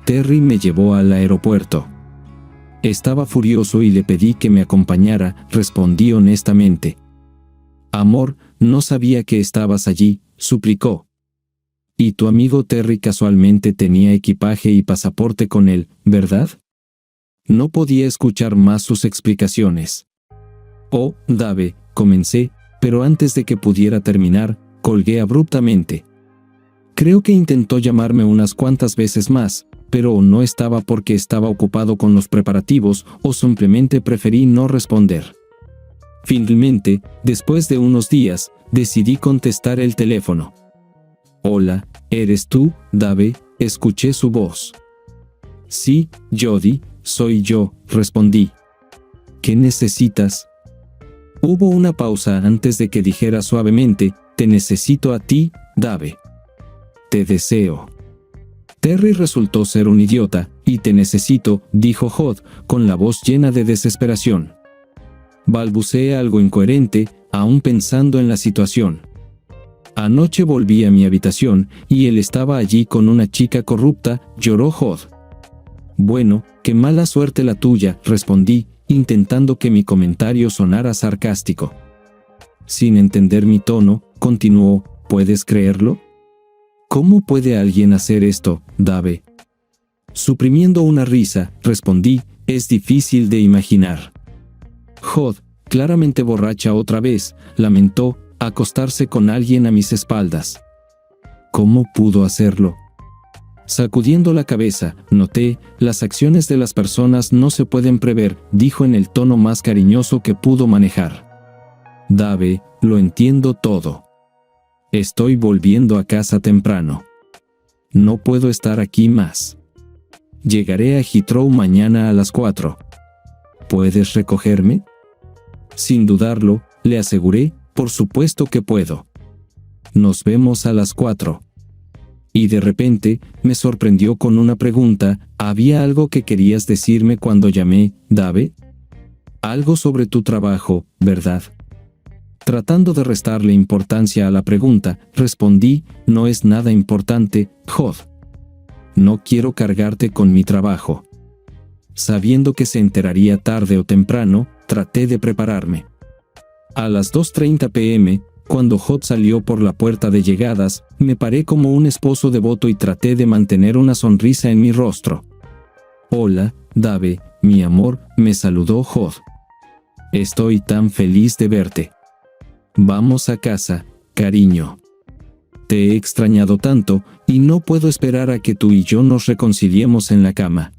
Speaker 2: Terry me llevó al aeropuerto. Estaba furioso y le pedí que me acompañara, respondí honestamente. Amor, no sabía que estabas allí, suplicó. Y tu amigo Terry casualmente tenía equipaje y pasaporte con él, ¿verdad? No podía escuchar más sus explicaciones. Oh, Dave, comencé, pero antes de que pudiera terminar, colgué abruptamente. Creo que intentó llamarme unas cuantas veces más, pero o no estaba porque estaba ocupado con los preparativos o simplemente preferí no responder. Finalmente, después de unos días, decidí contestar el teléfono. Hola, ¿eres tú, Dave?, escuché su voz. Sí, Jody, soy yo, respondí. ¿Qué necesitas? Hubo una pausa antes de que dijera suavemente, te necesito a ti, Dave. Te deseo. Terry resultó ser un idiota, y te necesito, dijo Hod, con la voz llena de desesperación. Balbuceé algo incoherente, aún pensando en la situación. Anoche volví a mi habitación, y él estaba allí con una chica corrupta, lloró Hod. Bueno, qué mala suerte la tuya, respondí, intentando que mi comentario sonara sarcástico. Sin entender mi tono, continuó, ¿puedes creerlo? ¿Cómo puede alguien hacer esto, Dave? Suprimiendo una risa, respondí, es difícil de imaginar. Hod, claramente borracha otra vez, lamentó, acostarse con alguien a mis espaldas. ¿Cómo pudo hacerlo? Sacudiendo la cabeza, noté, las acciones de las personas no se pueden prever, dijo en el tono más cariñoso que pudo manejar. Dave, lo entiendo todo. Estoy volviendo a casa temprano. No puedo estar aquí más. Llegaré a Heathrow mañana a las 4. ¿Puedes recogerme? Sin dudarlo, le aseguré, por supuesto que puedo. Nos vemos a las 4. Y de repente, me sorprendió con una pregunta, ¿había algo que querías decirme cuando llamé, Dave? Algo sobre tu trabajo, ¿verdad? Tratando de restarle importancia a la pregunta, respondí, no es nada importante, Hod. No quiero cargarte con mi trabajo. Sabiendo que se enteraría tarde o temprano, traté de prepararme. A las 2:30 p.m., cuando Hod salió por la puerta de llegadas, me paré como un esposo devoto y traté de mantener una sonrisa en mi rostro. Hola, Dave, mi amor, me saludó Hod. Estoy tan feliz de verte. Vamos a casa, cariño. Te he extrañado tanto, y no puedo esperar a que tú y yo nos reconciliemos en la cama.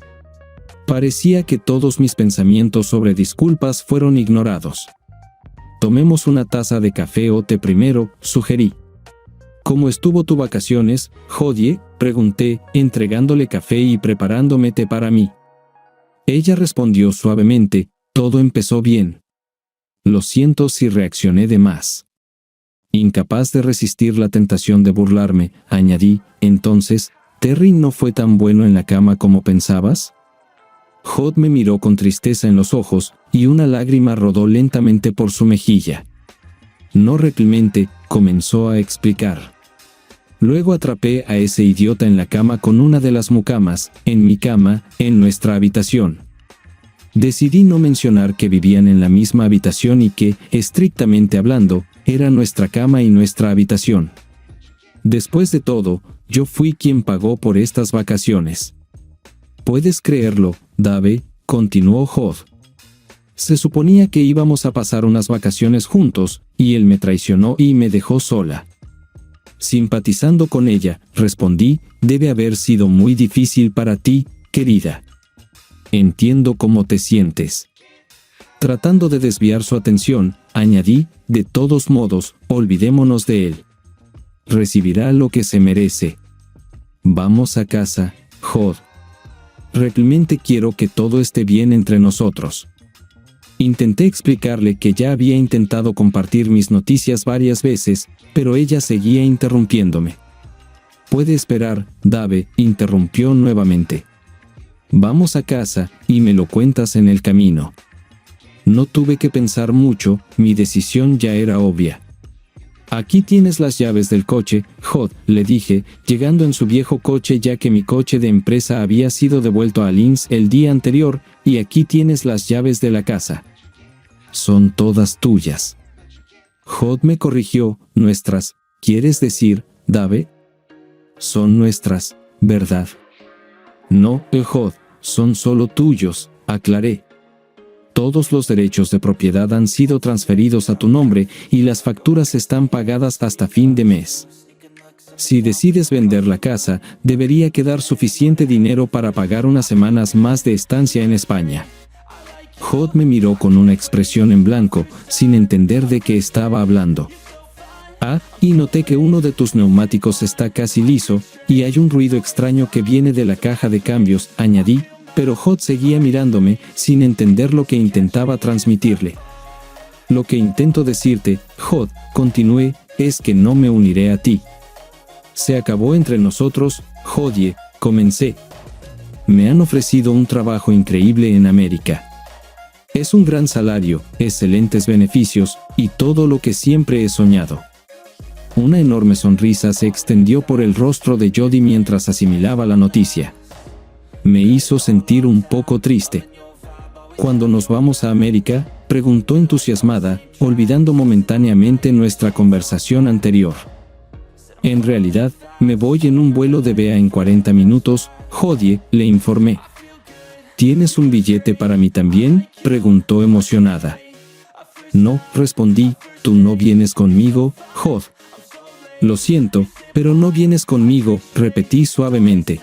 Speaker 2: Parecía que todos mis pensamientos sobre disculpas fueron ignorados. Tomemos una taza de café o té primero, sugerí. ¿Cómo estuvo tu vacaciones, Jodie?, pregunté, entregándole café y preparándome té para mí. Ella respondió suavemente, todo empezó bien. Lo siento si reaccioné de más. Incapaz de resistir la tentación de burlarme, añadí, entonces, ¿Terry no fue tan bueno en la cama como pensabas? Jod me miró con tristeza en los ojos, y una lágrima rodó lentamente por su mejilla. No realmente, comenzó a explicar. Luego atrapé a ese idiota en la cama con una de las mucamas, en mi cama, en nuestra habitación. Decidí no mencionar que vivían en la misma habitación y que, estrictamente hablando, era nuestra cama y nuestra habitación. Después de todo, yo fui quien pagó por estas vacaciones. ¿Puedes creerlo, Dave?, continuó Jod. Se suponía que íbamos a pasar unas vacaciones juntos, y él me traicionó y me dejó sola. Simpatizando con ella, respondí, debe haber sido muy difícil para ti, querida. Entiendo cómo te sientes. Tratando de desviar su atención, añadí, de todos modos, olvidémonos de él. Recibirá lo que se merece. Vamos a casa, Jod. Realmente quiero que todo esté bien entre nosotros. Intenté explicarle que ya había intentado compartir mis noticias varias veces, pero ella seguía interrumpiéndome. Puede esperar, Dave, interrumpió nuevamente. Vamos a casa, y me lo cuentas en el camino. No tuve que pensar mucho, mi decisión ya era obvia. Aquí tienes las llaves del coche, Jod, le dije, llegando en su viejo coche ya que mi coche de empresa había sido devuelto a Linz el día anterior, y aquí tienes las llaves de la casa. Son todas tuyas. Jod me corrigió, nuestras, ¿quieres decir, Dave? Son nuestras, ¿verdad? No, Jod, son solo tuyos, aclaré. Todos los derechos de propiedad han sido transferidos a tu nombre y las facturas están pagadas hasta fin de mes. Si decides vender la casa, debería quedar suficiente dinero para pagar unas semanas más de estancia en España. Jod me miró con una expresión en blanco, sin entender de qué estaba hablando. Ah, y noté que uno de tus neumáticos está casi liso, y hay un ruido extraño que viene de la caja de cambios, añadí, pero Jod seguía mirándome, sin entender lo que intentaba transmitirle. Lo que intento decirte, Jod, continué, es que no me uniré a ti. Se acabó entre nosotros, Jodie, comencé. Me han ofrecido un trabajo increíble en América. Es un gran salario, excelentes beneficios, y todo lo que siempre he soñado. Una enorme sonrisa se extendió por el rostro de Jodie mientras asimilaba la noticia. Me hizo sentir un poco triste. ¿Cuándo nos vamos a América?, preguntó entusiasmada, olvidando momentáneamente nuestra conversación anterior. En realidad, me voy en un vuelo de BA en 40 minutos, Jodie, le informé. ¿Tienes un billete para mí también?, preguntó emocionada. No, respondí, ¿tú no vienes conmigo, Jod? Lo siento, pero no vienes conmigo, repetí suavemente.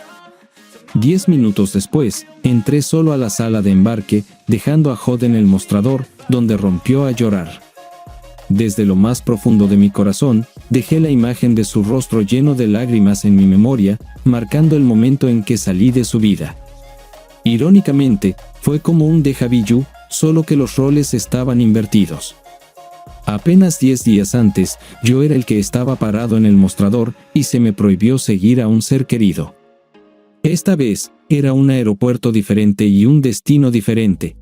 Speaker 2: 10 minutos después, entré solo a la sala de embarque, dejando a Jod en el mostrador, donde rompió a llorar. Desde lo más profundo de mi corazón, dejé la imagen de su rostro lleno de lágrimas en mi memoria, marcando el momento en que salí de su vida. Irónicamente, fue como un déjà vu, solo que los roles estaban invertidos. Apenas 10 días antes, yo era el que estaba parado en el mostrador, y se me prohibió seguir a un ser querido. Esta vez, era un aeropuerto diferente y un destino diferente.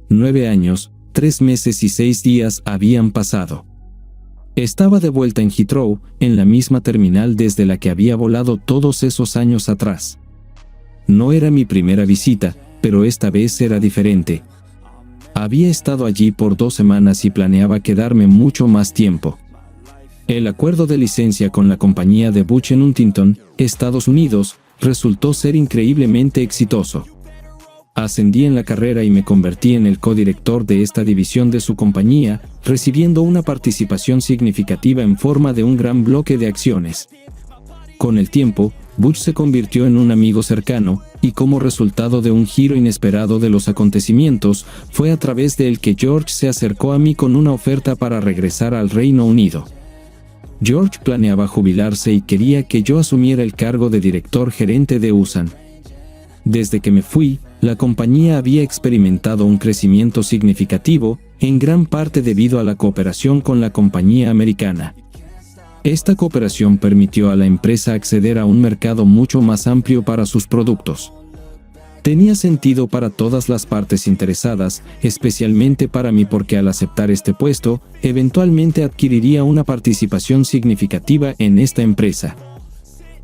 Speaker 2: 9 años, 3 meses y 6 días habían pasado. Estaba de vuelta en Heathrow, en la misma terminal desde la que había volado todos esos años atrás. No era mi primera visita, pero esta vez era diferente. Había estado allí por 2 semanas y planeaba quedarme mucho más tiempo. El acuerdo de licencia con la compañía de Butch en Huntington, Estados Unidos, resultó ser increíblemente exitoso. Ascendí en la carrera y me convertí en el codirector de esta división de su compañía, recibiendo una participación significativa en forma de un gran bloque de acciones. Con el tiempo, Butch se convirtió en un amigo cercano, y como resultado de un giro inesperado de los acontecimientos, fue a través de él que George se acercó a mí con una oferta para regresar al Reino Unido. George planeaba jubilarse y quería que yo asumiera el cargo de director gerente de USAN. Desde que me fui, la compañía había experimentado un crecimiento significativo, en gran parte debido a la cooperación con la compañía americana. Esta cooperación permitió a la empresa acceder a un mercado mucho más amplio para sus productos. Tenía sentido para todas las partes interesadas, especialmente para mí porque al aceptar este puesto, eventualmente adquiriría una participación significativa en esta empresa.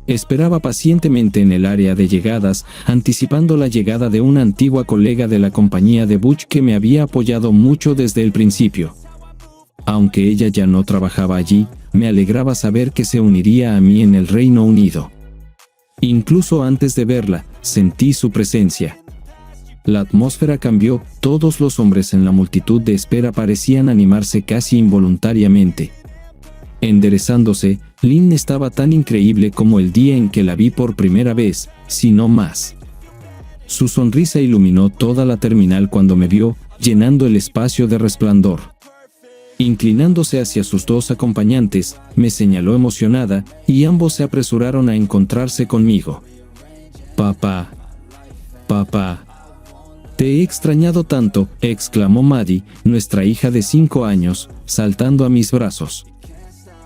Speaker 2: Esperaba pacientemente en el área de llegadas, anticipando la llegada de una antigua colega de la compañía de Butch que me había apoyado mucho desde el principio. Aunque ella ya no trabajaba allí, me alegraba saber que se uniría a mí en el Reino Unido. Incluso antes de verla, sentí su presencia. La atmósfera cambió, todos los hombres en la multitud de espera parecían animarse casi involuntariamente. Enderezándose, Lynn estaba tan increíble como el día en que la vi por primera vez, si no más. Su sonrisa iluminó toda la terminal cuando me vio, llenando el espacio de resplandor. Inclinándose hacia sus dos acompañantes, me señaló emocionada, y ambos se apresuraron a encontrarse conmigo. «Papá. Papá. Te he extrañado tanto», exclamó Maddie, nuestra hija de 5 años, saltando a mis brazos.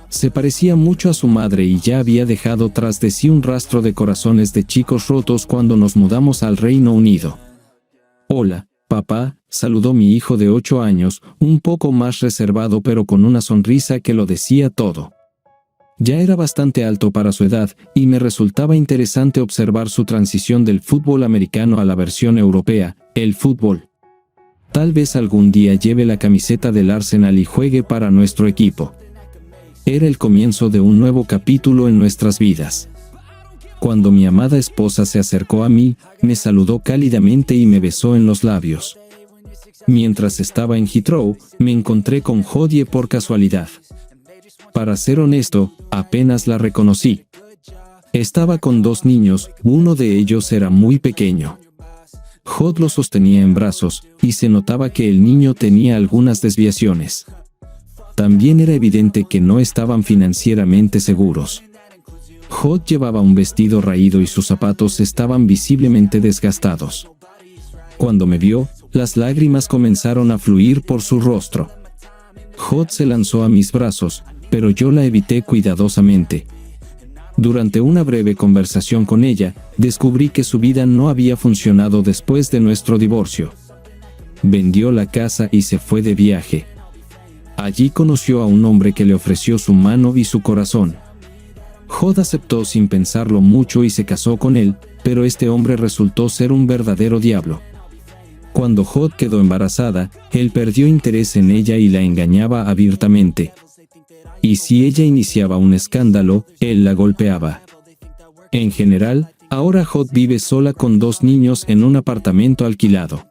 Speaker 2: Se parecía mucho a su madre y ya había dejado tras de sí un rastro de corazones de chicos rotos cuando nos mudamos al Reino Unido. «Hola, papá», saludó mi hijo de 8 años, un poco más reservado pero con una sonrisa que lo decía todo. Ya era bastante alto para su edad, y me resultaba interesante observar su transición del fútbol americano a la versión europea, el fútbol. Tal vez algún día lleve la camiseta del Arsenal y juegue para nuestro equipo. Era el comienzo de un nuevo capítulo en nuestras vidas. Cuando mi amada esposa se acercó a mí, me saludó cálidamente y me besó en los labios. Mientras estaba en Heathrow, me encontré con Hodie por casualidad. Para ser honesto, apenas la reconocí. Estaba con 2 niños, uno de ellos era muy pequeño. Hod lo sostenía en brazos, y se notaba que el niño tenía algunas desviaciones. También era evidente que no estaban financieramente seguros. Hod llevaba un vestido raído y sus zapatos estaban visiblemente desgastados. Cuando me vio, las lágrimas comenzaron a fluir por su rostro. Hod se lanzó a mis brazos, pero yo la evité cuidadosamente. Durante una breve conversación con ella, descubrí que su vida no había funcionado después de nuestro divorcio. Vendió la casa y se fue de viaje. Allí conoció a un hombre que le ofreció su mano y su corazón. Hod aceptó sin pensarlo mucho y se casó con él, pero este hombre resultó ser un verdadero diablo. Cuando Hod quedó embarazada, él perdió interés en ella y la engañaba abiertamente. Y si ella iniciaba un escándalo, él la golpeaba. En general, ahora Hod vive sola con 2 niños en un apartamento alquilado.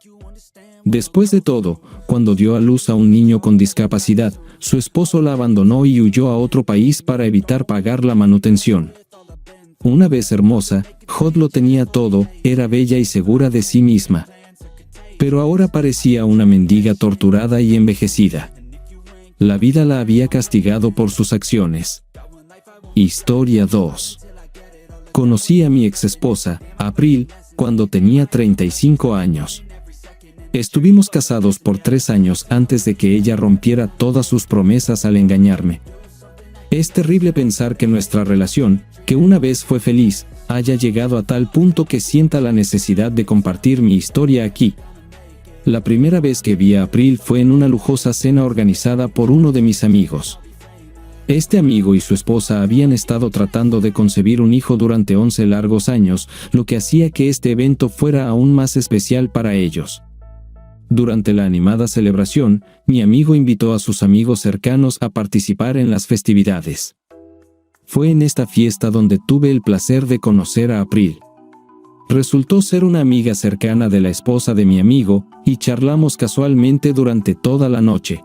Speaker 2: Después de todo, cuando dio a luz a un niño con discapacidad, su esposo la abandonó y huyó a otro país para evitar pagar la manutención. Una vez hermosa, Hod lo tenía todo, era bella y segura de sí misma. Pero ahora parecía una mendiga torturada y envejecida. La vida la había castigado por sus acciones. Historia 2. Conocí a mi exesposa, April, cuando tenía 35 años. Estuvimos casados por 3 años antes de que ella rompiera todas sus promesas al engañarme. Es terrible pensar que nuestra relación, que una vez fue feliz, haya llegado a tal punto que sienta la necesidad de compartir mi historia aquí. La primera vez que vi a April fue en una lujosa cena organizada por uno de mis amigos. Este amigo y su esposa habían estado tratando de concebir un hijo durante 11 largos años, lo que hacía que este evento fuera aún más especial para ellos. Durante la animada celebración, mi amigo invitó a sus amigos cercanos a participar en las festividades. Fue en esta fiesta donde tuve el placer de conocer a April. Resultó ser una amiga cercana de la esposa de mi amigo, y charlamos casualmente durante toda la noche.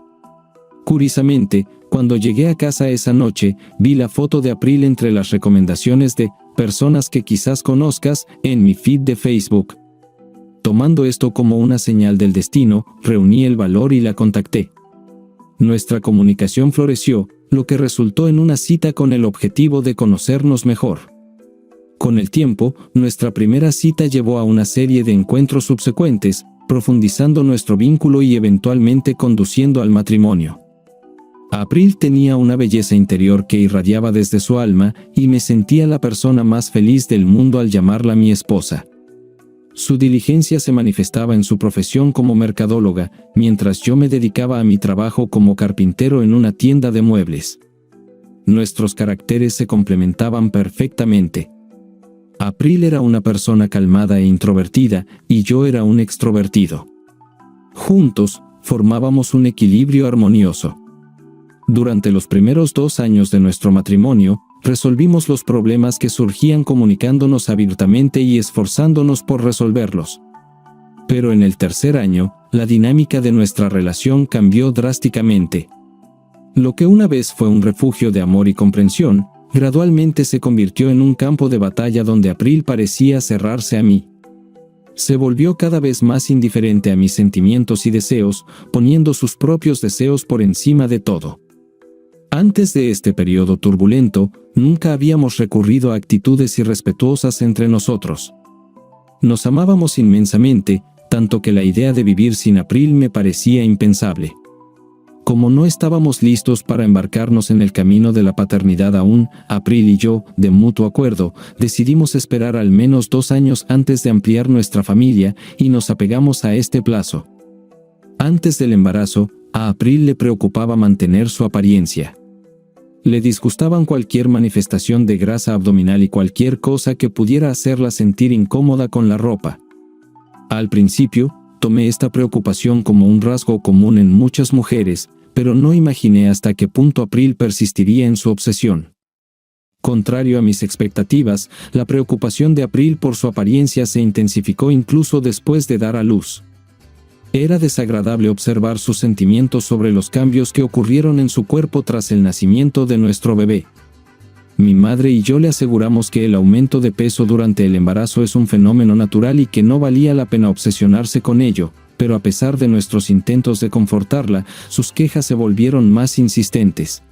Speaker 2: Curiosamente, cuando llegué a casa esa noche, vi la foto de April entre las recomendaciones de personas que quizás conozcas en mi feed de Facebook. Tomando esto como una señal del destino, reuní el valor y la contacté. Nuestra comunicación floreció, lo que resultó en una cita con el objetivo de conocernos mejor. Con el tiempo, nuestra primera cita llevó a una serie de encuentros subsecuentes, profundizando nuestro vínculo y eventualmente conduciendo al matrimonio. April tenía una belleza interior que irradiaba desde su alma y me sentía la persona más feliz del mundo al llamarla mi esposa. Su diligencia se manifestaba en su profesión como mercadóloga, mientras yo me dedicaba a mi trabajo como carpintero en una tienda de muebles. Nuestros caracteres se complementaban perfectamente. April era una persona calmada e introvertida, y yo era un extrovertido. Juntos, formábamos un equilibrio armonioso. Durante los primeros 2 años de nuestro matrimonio, resolvimos los problemas que surgían comunicándonos abiertamente y esforzándonos por resolverlos. Pero en el tercer año, la dinámica de nuestra relación cambió drásticamente. Lo que una vez fue un refugio de amor y comprensión, gradualmente se convirtió en un campo de batalla donde April parecía cerrarse a mí. Se volvió cada vez más indiferente a mis sentimientos y deseos, poniendo sus propios deseos por encima de todo. Antes de este periodo turbulento, nunca habíamos recurrido a actitudes irrespetuosas entre nosotros. Nos amábamos inmensamente, tanto que la idea de vivir sin April me parecía impensable. Como no estábamos listos para embarcarnos en el camino de la paternidad aún, April y yo, de mutuo acuerdo, decidimos esperar al menos 2 años antes de ampliar nuestra familia y nos apegamos a este plazo. Antes del embarazo, a April le preocupaba mantener su apariencia. Le disgustaban cualquier manifestación de grasa abdominal y cualquier cosa que pudiera hacerla sentir incómoda con la ropa. Al principio, tomé esta preocupación como un rasgo común en muchas mujeres, pero no imaginé hasta qué punto April persistiría en su obsesión. Contrario a mis expectativas, la preocupación de April por su apariencia se intensificó incluso después de dar a luz. Era desagradable observar sus sentimientos sobre los cambios que ocurrieron en su cuerpo tras el nacimiento de nuestro bebé. Mi madre y yo le aseguramos que el aumento de peso durante el embarazo es un fenómeno natural y que no valía la pena obsesionarse con ello, pero a pesar de nuestros intentos de confortarla, sus quejas se volvieron más insistentes.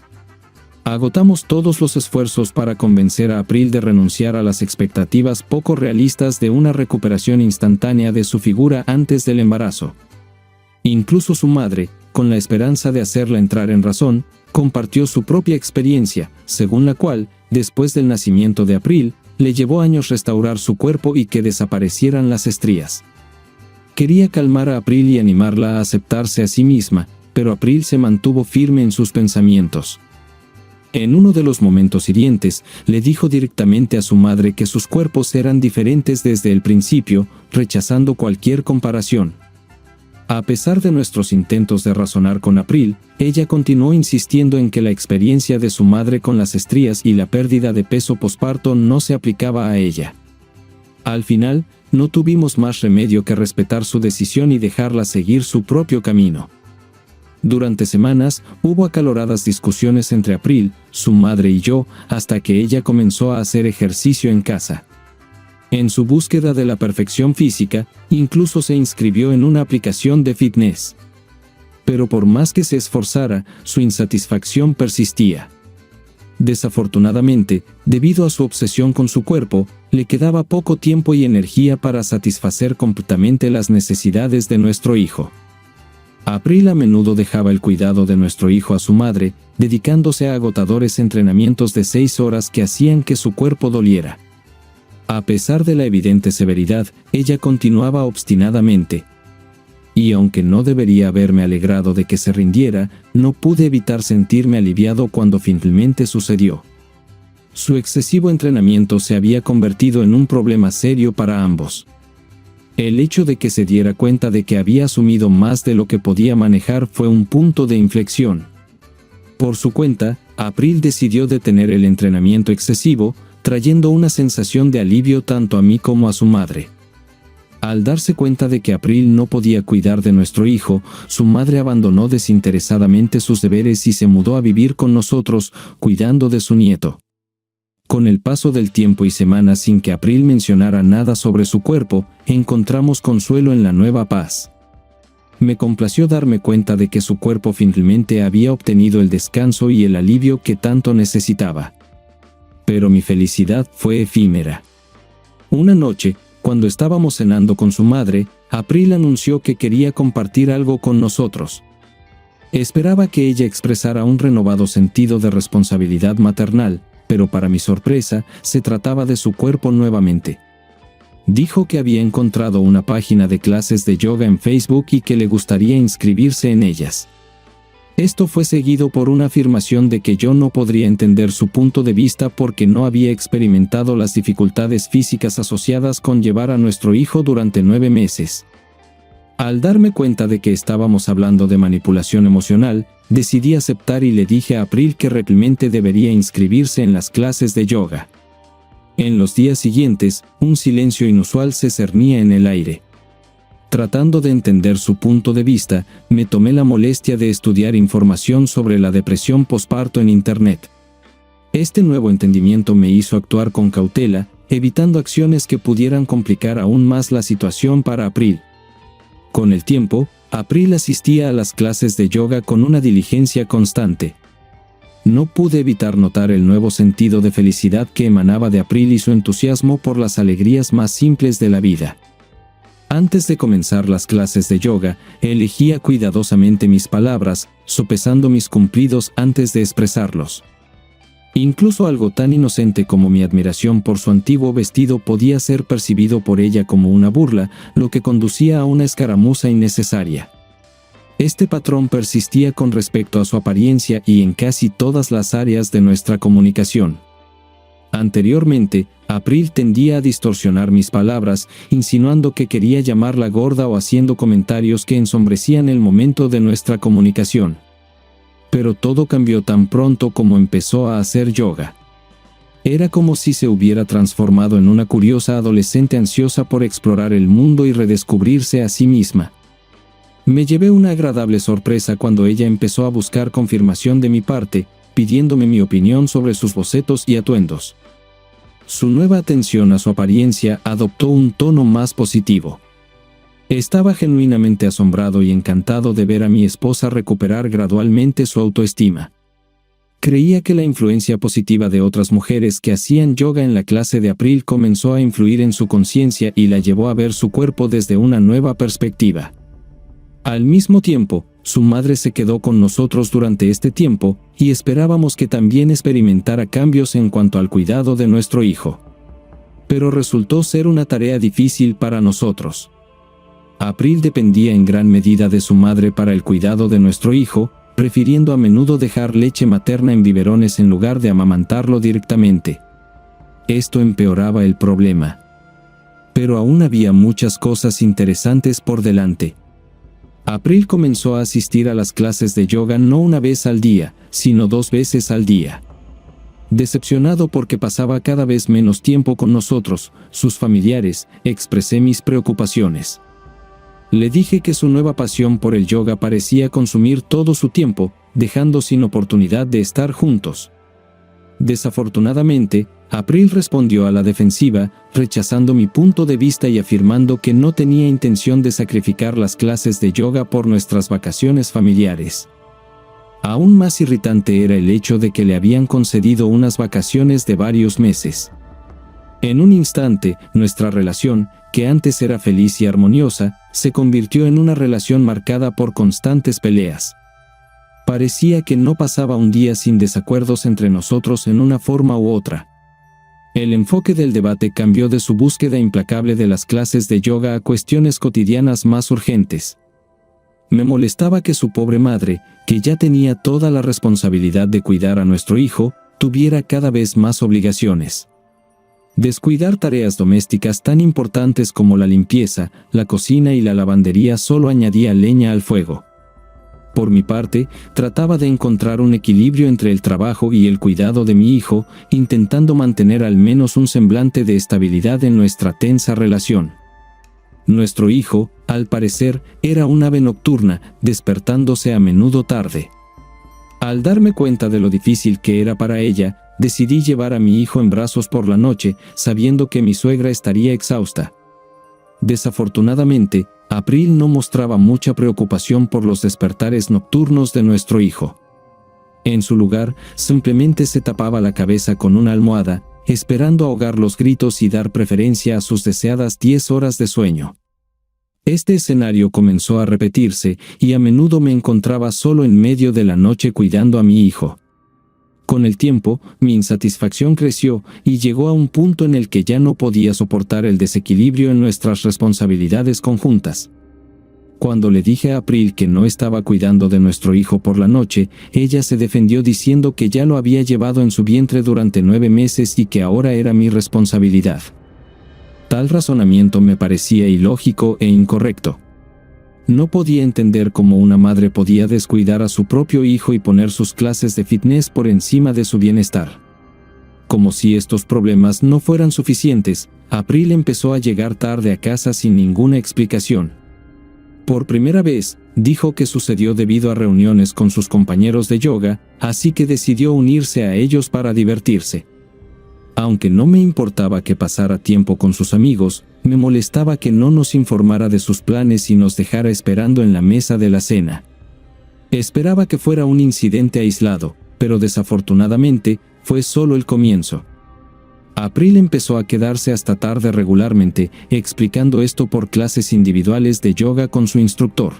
Speaker 2: Agotamos todos los esfuerzos para convencer a April de renunciar a las expectativas poco realistas de una recuperación instantánea de su figura antes del embarazo. Incluso su madre, con la esperanza de hacerla entrar en razón, compartió su propia experiencia, según la cual, después del nacimiento de April, le llevó años restaurar su cuerpo y que desaparecieran las estrías. Quería calmar a April y animarla a aceptarse a sí misma, pero April se mantuvo firme en sus pensamientos. En uno de los momentos hirientes, le dijo directamente a su madre que sus cuerpos eran diferentes desde el principio, rechazando cualquier comparación. A pesar de nuestros intentos de razonar con April, ella continuó insistiendo en que la experiencia de su madre con las estrías y la pérdida de peso posparto no se aplicaba a ella. Al final, no tuvimos más remedio que respetar su decisión y dejarla seguir su propio camino. Durante semanas, hubo acaloradas discusiones entre April, su madre y yo, hasta que ella comenzó a hacer ejercicio en casa. En su búsqueda de la perfección física, incluso se inscribió en una aplicación de fitness. Pero por más que se esforzara, su insatisfacción persistía. Desafortunadamente, debido a su obsesión con su cuerpo, le quedaba poco tiempo y energía para satisfacer completamente las necesidades de nuestro hijo. April a menudo dejaba el cuidado de nuestro hijo a su madre, dedicándose a agotadores entrenamientos de 6 horas que hacían que su cuerpo doliera. A pesar de la evidente severidad, ella continuaba obstinadamente. Y aunque no debería haberme alegrado de que se rindiera, no pude evitar sentirme aliviado cuando finalmente sucedió. Su excesivo entrenamiento se había convertido en un problema serio para ambos. El hecho de que se diera cuenta de que había asumido más de lo que podía manejar fue un punto de inflexión. Por su cuenta, April decidió detener el entrenamiento excesivo, trayendo una sensación de alivio tanto a mí como a su madre. Al darse cuenta de que April no podía cuidar de nuestro hijo, su madre abandonó desinteresadamente sus deberes y se mudó a vivir con nosotros, cuidando de su nieto. Con el paso del tiempo y semanas sin que April mencionara nada sobre su cuerpo, encontramos consuelo en la nueva paz. me complació darme cuenta de que su cuerpo finalmente había obtenido el descanso y el alivio que tanto necesitaba. Pero mi felicidad fue efímera. Una noche, cuando estábamos cenando con su madre, April anunció que quería compartir algo con nosotros. Esperaba que ella expresara un renovado sentido de responsabilidad maternal, pero para mi sorpresa, se trataba de su cuerpo nuevamente. Dijo que había encontrado una página de clases de yoga en Facebook y que le gustaría inscribirse en ellas. Esto fue seguido por una afirmación de que yo no podría entender su punto de vista porque no había experimentado las dificultades físicas asociadas con llevar a nuestro hijo durante 9 meses. Al darme cuenta de que estábamos hablando de manipulación emocional, decidí aceptar y le dije a April que realmente debería inscribirse en las clases de yoga. En los días siguientes, un silencio inusual se cernía en el aire. Tratando de entender su punto de vista, me tomé la molestia de estudiar información sobre la depresión posparto en Internet. Este nuevo entendimiento me hizo actuar con cautela, evitando acciones que pudieran complicar aún más la situación para April. Con el tiempo, April asistía a las clases de yoga con una diligencia constante. No pude evitar notar el nuevo sentido de felicidad que emanaba de April y su entusiasmo por las alegrías más simples de la vida. Antes de comenzar las clases de yoga, elegía cuidadosamente mis palabras, sopesando mis cumplidos antes de expresarlos. Incluso algo tan inocente como mi admiración por su antiguo vestido podía ser percibido por ella como una burla, lo que conducía a una escaramuza innecesaria. Este patrón persistía con respecto a su apariencia y en casi todas las áreas de nuestra comunicación. Anteriormente, April tendía a distorsionar mis palabras, insinuando que quería llamarla gorda o haciendo comentarios que ensombrecían el momento de nuestra comunicación. Pero todo cambió tan pronto como empezó a hacer yoga. Era como si se hubiera transformado en una curiosa adolescente ansiosa por explorar el mundo y redescubrirse a sí misma. Me llevé una agradable sorpresa cuando ella empezó a buscar confirmación de mi parte, pidiéndome mi opinión sobre sus bocetos y atuendos. Su nueva atención a su apariencia adoptó un tono más positivo. Estaba genuinamente asombrado y encantado de ver a mi esposa recuperar gradualmente su autoestima. Creía que la influencia positiva de otras mujeres que hacían yoga en la clase de April comenzó a influir en su conciencia y la llevó a ver su cuerpo desde una nueva perspectiva. Al mismo tiempo, su madre se quedó con nosotros durante este tiempo, y esperábamos que también experimentara cambios en cuanto al cuidado de nuestro hijo. Pero resultó ser una tarea difícil para nosotros. April dependía en gran medida de su madre para el cuidado de nuestro hijo, prefiriendo a menudo dejar leche materna en biberones en lugar de amamantarlo directamente. Esto empeoraba el problema. Pero aún había muchas cosas interesantes por delante. April comenzó a asistir a las clases de yoga no una vez al día, sino 2 veces al día. Decepcionado porque pasaba cada vez menos tiempo con nosotros, sus familiares, expresé mis preocupaciones. Le dije que su nueva pasión por el yoga parecía consumir todo su tiempo, dejando sin oportunidad de estar juntos. Desafortunadamente, April respondió a la defensiva, rechazando mi punto de vista y afirmando que no tenía intención de sacrificar las clases de yoga por nuestras vacaciones familiares. Aún más irritante era el hecho de que le habían concedido unas vacaciones de varios meses. En un instante, nuestra relación, que antes era feliz y armoniosa, se convirtió en una relación marcada por constantes peleas. Parecía que no pasaba un día sin desacuerdos entre nosotros en una forma u otra. El enfoque del debate cambió de su búsqueda implacable de las clases de yoga a cuestiones cotidianas más urgentes. Me molestaba que su pobre madre, que ya tenía toda la responsabilidad de cuidar a nuestro hijo, tuviera cada vez más obligaciones. Descuidar tareas domésticas tan importantes como la limpieza, la cocina y la lavandería solo añadía leña al fuego. Por mi parte, trataba de encontrar un equilibrio entre el trabajo y el cuidado de mi hijo, intentando mantener al menos un semblante de estabilidad en nuestra tensa relación. Nuestro hijo, al parecer, era un ave nocturna, despertándose a menudo tarde. Al darme cuenta de lo difícil que era para ella, decidí llevar a mi hijo en brazos por la noche, sabiendo que mi suegra estaría exhausta. Desafortunadamente, April no mostraba mucha preocupación por los despertares nocturnos de nuestro hijo. En su lugar, simplemente se tapaba la cabeza con una almohada, esperando ahogar los gritos y dar preferencia a sus deseadas 10 horas de sueño. Este escenario comenzó a repetirse, y a menudo me encontraba solo en medio de la noche cuidando a mi hijo. Con el tiempo, mi insatisfacción creció, y llegó a un punto en el que ya no podía soportar el desequilibrio en nuestras responsabilidades conjuntas. Cuando le dije a April que no estaba cuidando de nuestro hijo por la noche, ella se defendió diciendo que ya lo había llevado en su vientre durante 9 meses y que ahora era mi responsabilidad. Tal razonamiento me parecía ilógico e incorrecto. No podía entender cómo una madre podía descuidar a su propio hijo y poner sus clases de fitness por encima de su bienestar. Como si estos problemas no fueran suficientes, April empezó a llegar tarde a casa sin ninguna explicación. Por primera vez, dijo que sucedió debido a reuniones con sus compañeros de yoga, así que decidió unirse a ellos para divertirse. Aunque no me importaba que pasara tiempo con sus amigos, me molestaba que no nos informara de sus planes y nos dejara esperando en la mesa de la cena. Esperaba que fuera un incidente aislado, pero desafortunadamente, fue solo el comienzo. April empezó a quedarse hasta tarde regularmente, explicando esto por clases individuales de yoga con su instructor.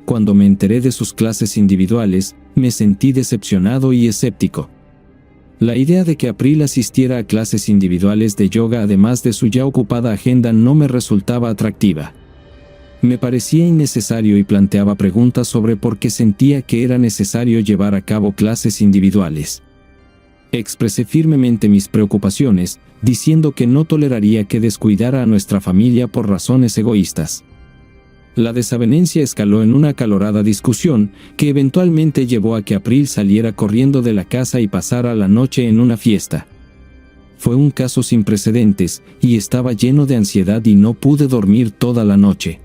Speaker 2: Cuando me enteré de sus clases individuales, me sentí decepcionado y escéptico. La idea de que April asistiera a clases individuales de yoga además de su ya ocupada agenda no me resultaba atractiva. Me parecía innecesario y planteaba preguntas sobre por qué sentía que era necesario llevar a cabo clases individuales. Expresé firmemente mis preocupaciones, diciendo que no toleraría que descuidara a nuestra familia por razones egoístas. La desavenencia escaló en una acalorada discusión, que eventualmente llevó a que April saliera corriendo de la casa y pasara la noche en una fiesta. Fue un caso sin precedentes, y estaba lleno de ansiedad y no pude dormir toda la noche.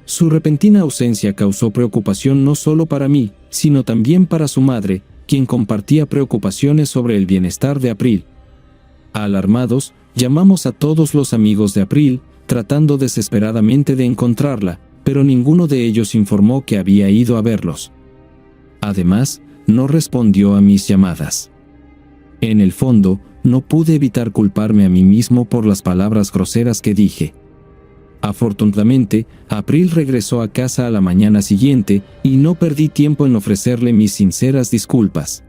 Speaker 2: Su repentina ausencia causó preocupación no solo para mí, sino también para su madre, quien compartía preocupaciones sobre el bienestar de April. Alarmados, llamamos a todos los amigos de April, tratando desesperadamente de encontrarla, pero ninguno de ellos informó que había ido a verlos. Además, no respondió a mis llamadas. En el fondo, no pude evitar culparme a mí mismo por las palabras groseras que dije. Afortunadamente, April regresó a casa a la mañana siguiente, y no perdí tiempo en ofrecerle mis sinceras disculpas.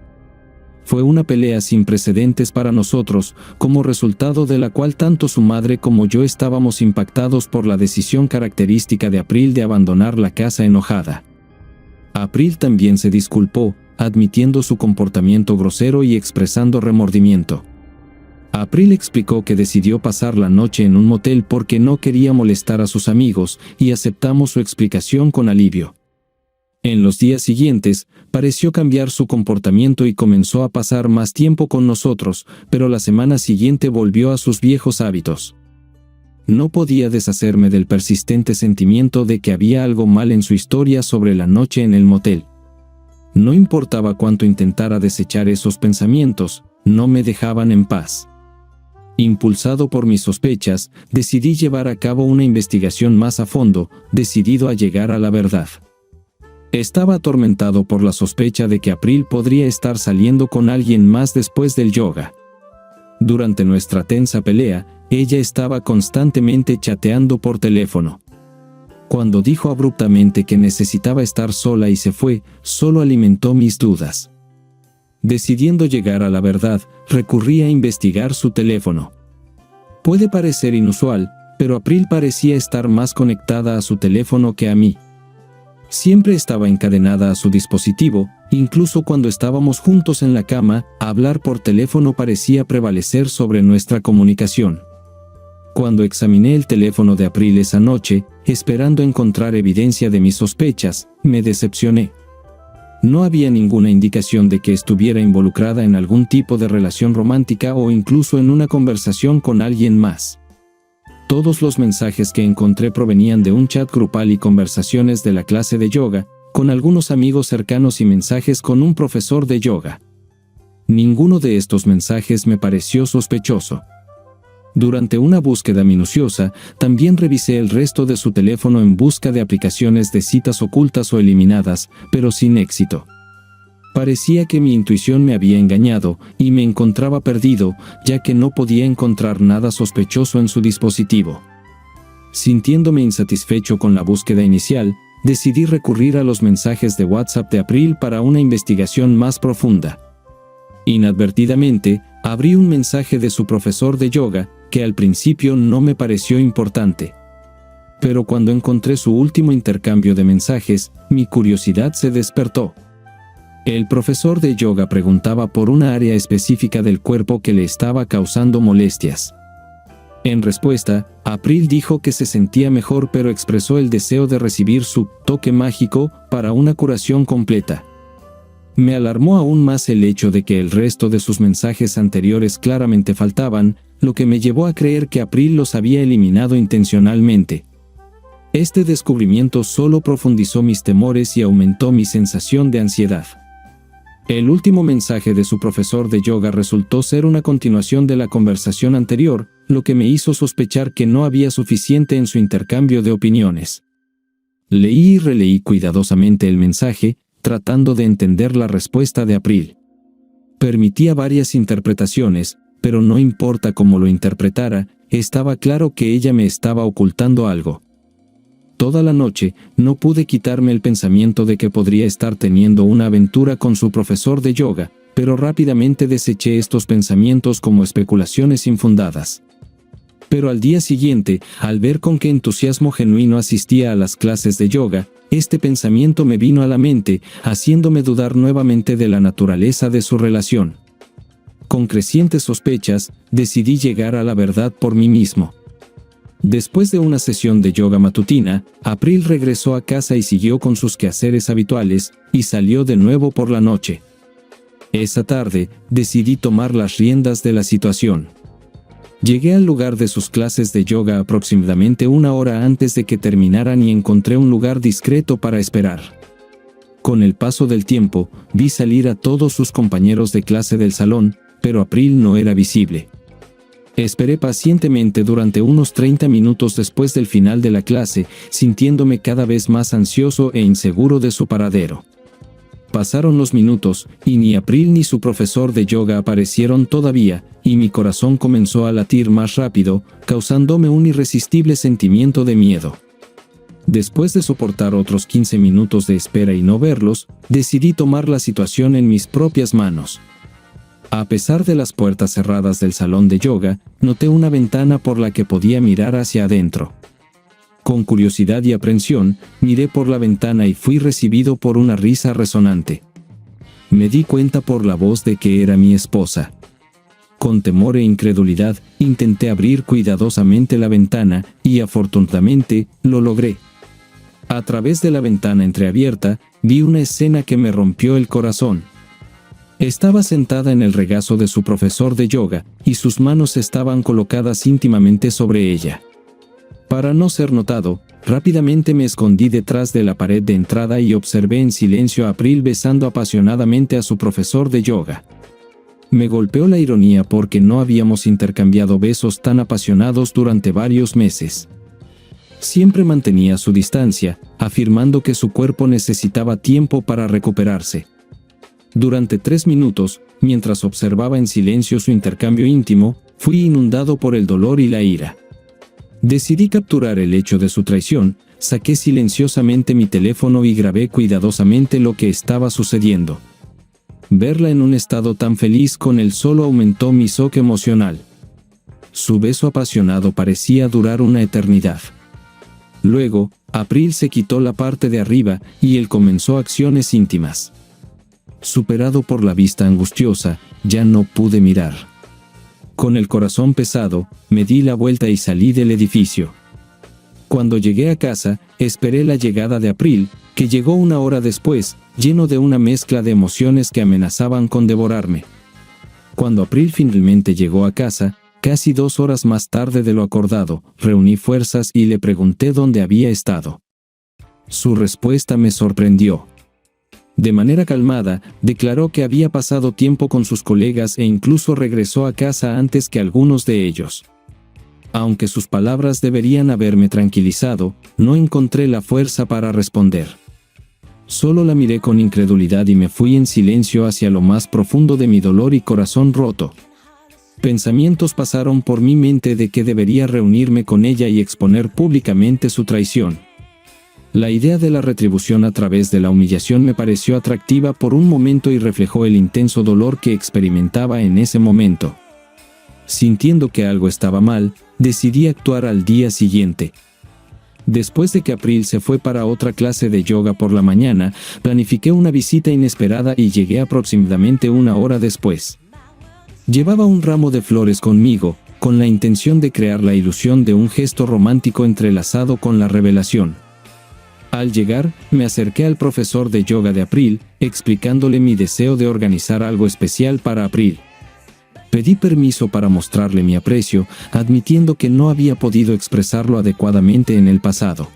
Speaker 2: Fue una pelea sin precedentes para nosotros, como resultado de la cual tanto su madre como yo estábamos impactados por la decisión característica de April de abandonar la casa enojada. April también se disculpó, admitiendo su comportamiento grosero y expresando remordimiento. April explicó que decidió pasar la noche en un motel porque no quería molestar a sus amigos, y aceptamos su explicación con alivio. En los días siguientes, pareció cambiar su comportamiento y comenzó a pasar más tiempo con nosotros, pero la semana siguiente volvió a sus viejos hábitos. No podía deshacerme del persistente sentimiento de que había algo mal en su historia sobre la noche en el motel. No importaba cuánto intentara desechar esos pensamientos, no me dejaban en paz. Impulsado por mis sospechas, decidí llevar a cabo una investigación más a fondo, decidido a llegar a la verdad. Estaba atormentado por la sospecha de que April podría estar saliendo con alguien más después del yoga. Durante nuestra tensa pelea, ella estaba constantemente chateando por teléfono. Cuando dijo abruptamente que necesitaba estar sola y se fue, solo alimentó mis dudas. Decidiendo llegar a la verdad, recurrí a investigar su teléfono. Puede parecer inusual, pero April parecía estar más conectada a su teléfono que a mí. Siempre estaba encadenada a su dispositivo, incluso cuando estábamos juntos en la cama, hablar por teléfono parecía prevalecer sobre nuestra comunicación. Cuando examiné el teléfono de April esa noche, esperando encontrar evidencia de mis sospechas, me decepcioné. No había ninguna indicación de que estuviera involucrada en algún tipo de relación romántica o incluso en una conversación con alguien más. Todos los mensajes que encontré provenían de un chat grupal y conversaciones de la clase de yoga, con algunos amigos cercanos y mensajes con un profesor de yoga. Ninguno de estos mensajes me pareció sospechoso. Durante una búsqueda minuciosa, también revisé el resto de su teléfono en busca de aplicaciones de citas ocultas o eliminadas, pero sin éxito. Parecía que mi intuición me había engañado, y me encontraba perdido, ya que no podía encontrar nada sospechoso en su dispositivo. Sintiéndome insatisfecho con la búsqueda inicial, decidí recurrir a los mensajes de WhatsApp de April para una investigación más profunda. Inadvertidamente, abrí un mensaje de su profesor de yoga, que al principio no me pareció importante. Pero cuando encontré su último intercambio de mensajes, mi curiosidad se despertó. El profesor de yoga preguntaba por una área específica del cuerpo que le estaba causando molestias. En respuesta, April dijo que se sentía mejor, pero expresó el deseo de recibir su toque mágico para una curación completa. Me alarmó aún más el hecho de que el resto de sus mensajes anteriores claramente faltaban, lo que me llevó a creer que April los había eliminado intencionalmente. Este descubrimiento solo profundizó mis temores y aumentó mi sensación de ansiedad. El último mensaje de su profesor de yoga resultó ser una continuación de la conversación anterior, lo que me hizo sospechar que no había suficiente en su intercambio de opiniones. Leí y releí cuidadosamente el mensaje, tratando de entender la respuesta de April. Permitía varias interpretaciones, pero no importa cómo lo interpretara, estaba claro que ella me estaba ocultando algo. Toda la noche, no pude quitarme el pensamiento de que podría estar teniendo una aventura con su profesor de yoga, pero rápidamente deseché estos pensamientos como especulaciones infundadas. Pero al día siguiente, al ver con qué entusiasmo genuino asistía a las clases de yoga, este pensamiento me vino a la mente, haciéndome dudar nuevamente de la naturaleza de su relación. Con crecientes sospechas, decidí llegar a la verdad por mí mismo. Después de una sesión de yoga matutina, April regresó a casa y siguió con sus quehaceres habituales, y salió de nuevo por la noche. Esa tarde, decidí tomar las riendas de la situación. Llegué al lugar de sus clases de yoga aproximadamente una hora antes de que terminaran y encontré un lugar discreto para esperar. Con el paso del tiempo, vi salir a todos sus compañeros de clase del salón, pero April no era visible. Esperé pacientemente durante unos 30 minutos después del final de la clase, sintiéndome cada vez más ansioso e inseguro de su paradero. Pasaron los minutos, y ni April ni su profesor de yoga aparecieron todavía, y mi corazón comenzó a latir más rápido, causándome un irresistible sentimiento de miedo. Después de soportar otros 15 minutos de espera y no verlos, decidí tomar la situación en mis propias manos. A pesar de las puertas cerradas del salón de yoga, noté una ventana por la que podía mirar hacia adentro. Con curiosidad y aprensión, miré por la ventana y fui recibido por una risa resonante. Me di cuenta por la voz de que era mi esposa. Con temor e incredulidad, intenté abrir cuidadosamente la ventana, y afortunadamente, lo logré. A través de la ventana entreabierta, vi una escena que me rompió el corazón. Estaba sentada en el regazo de su profesor de yoga, y sus manos estaban colocadas íntimamente sobre ella. Para no ser notado, rápidamente me escondí detrás de la pared de entrada y observé en silencio a April besando apasionadamente a su profesor de yoga. Me golpeó la ironía porque no habíamos intercambiado besos tan apasionados durante varios meses. Siempre mantenía su distancia, afirmando que su cuerpo necesitaba tiempo para recuperarse. Durante 3 minutos, mientras observaba en silencio su intercambio íntimo, fui inundado por el dolor y la ira. Decidí capturar el hecho de su traición, saqué silenciosamente mi teléfono y grabé cuidadosamente lo que estaba sucediendo. Verla en un estado tan feliz con él solo aumentó mi shock emocional. Su beso apasionado parecía durar una eternidad. Luego, April se quitó la parte de arriba y él comenzó acciones íntimas. Superado por la vista angustiosa, ya no pude mirar. Con el corazón pesado, me di la vuelta y salí del edificio. Cuando llegué a casa, esperé la llegada de April, que llegó una hora después, lleno de una mezcla de emociones que amenazaban con devorarme. Cuando April finalmente llegó a casa, casi 2 horas más tarde de lo acordado, reuní fuerzas y le pregunté dónde había estado. Su respuesta me sorprendió. De manera calmada, declaró que había pasado tiempo con sus colegas e incluso regresó a casa antes que algunos de ellos. Aunque sus palabras deberían haberme tranquilizado, no encontré la fuerza para responder. Solo la miré con incredulidad y me fui en silencio hacia lo más profundo de mi dolor y corazón roto. Pensamientos pasaron por mi mente de que debería reunirme con ella y exponer públicamente su traición. La idea de la retribución a través de la humillación me pareció atractiva por un momento y reflejó el intenso dolor que experimentaba en ese momento. Sintiendo que algo estaba mal, decidí actuar al día siguiente. Después de que April se fue para otra clase de yoga por la mañana, planifiqué una visita inesperada y llegué aproximadamente 1 hora después. Llevaba un ramo de flores conmigo, con la intención de crear la ilusión de un gesto romántico entrelazado con la revelación. Al llegar, me acerqué al profesor de yoga de April, explicándole mi deseo de organizar algo especial para April. Pedí permiso para mostrarle mi aprecio, admitiendo que no había podido expresarlo adecuadamente en el pasado.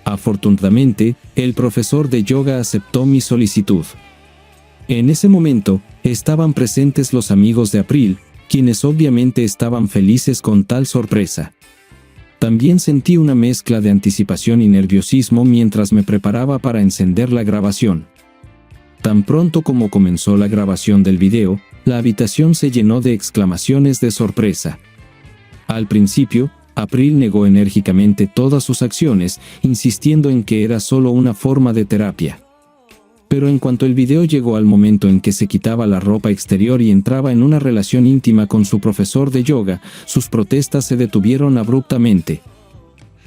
Speaker 2: Afortunadamente, el profesor de yoga aceptó mi solicitud. En ese momento, estaban presentes los amigos de April, quienes obviamente estaban felices con tal sorpresa. También sentí una mezcla de anticipación y nerviosismo mientras me preparaba para encender la grabación. Tan pronto como comenzó la grabación del video, la habitación se llenó de exclamaciones de sorpresa. Al principio, April negó enérgicamente todas sus acciones, insistiendo en que era solo una forma de terapia. Pero en cuanto el video llegó al momento en que se quitaba la ropa exterior y entraba en una relación íntima con su profesor de yoga, sus protestas se detuvieron abruptamente.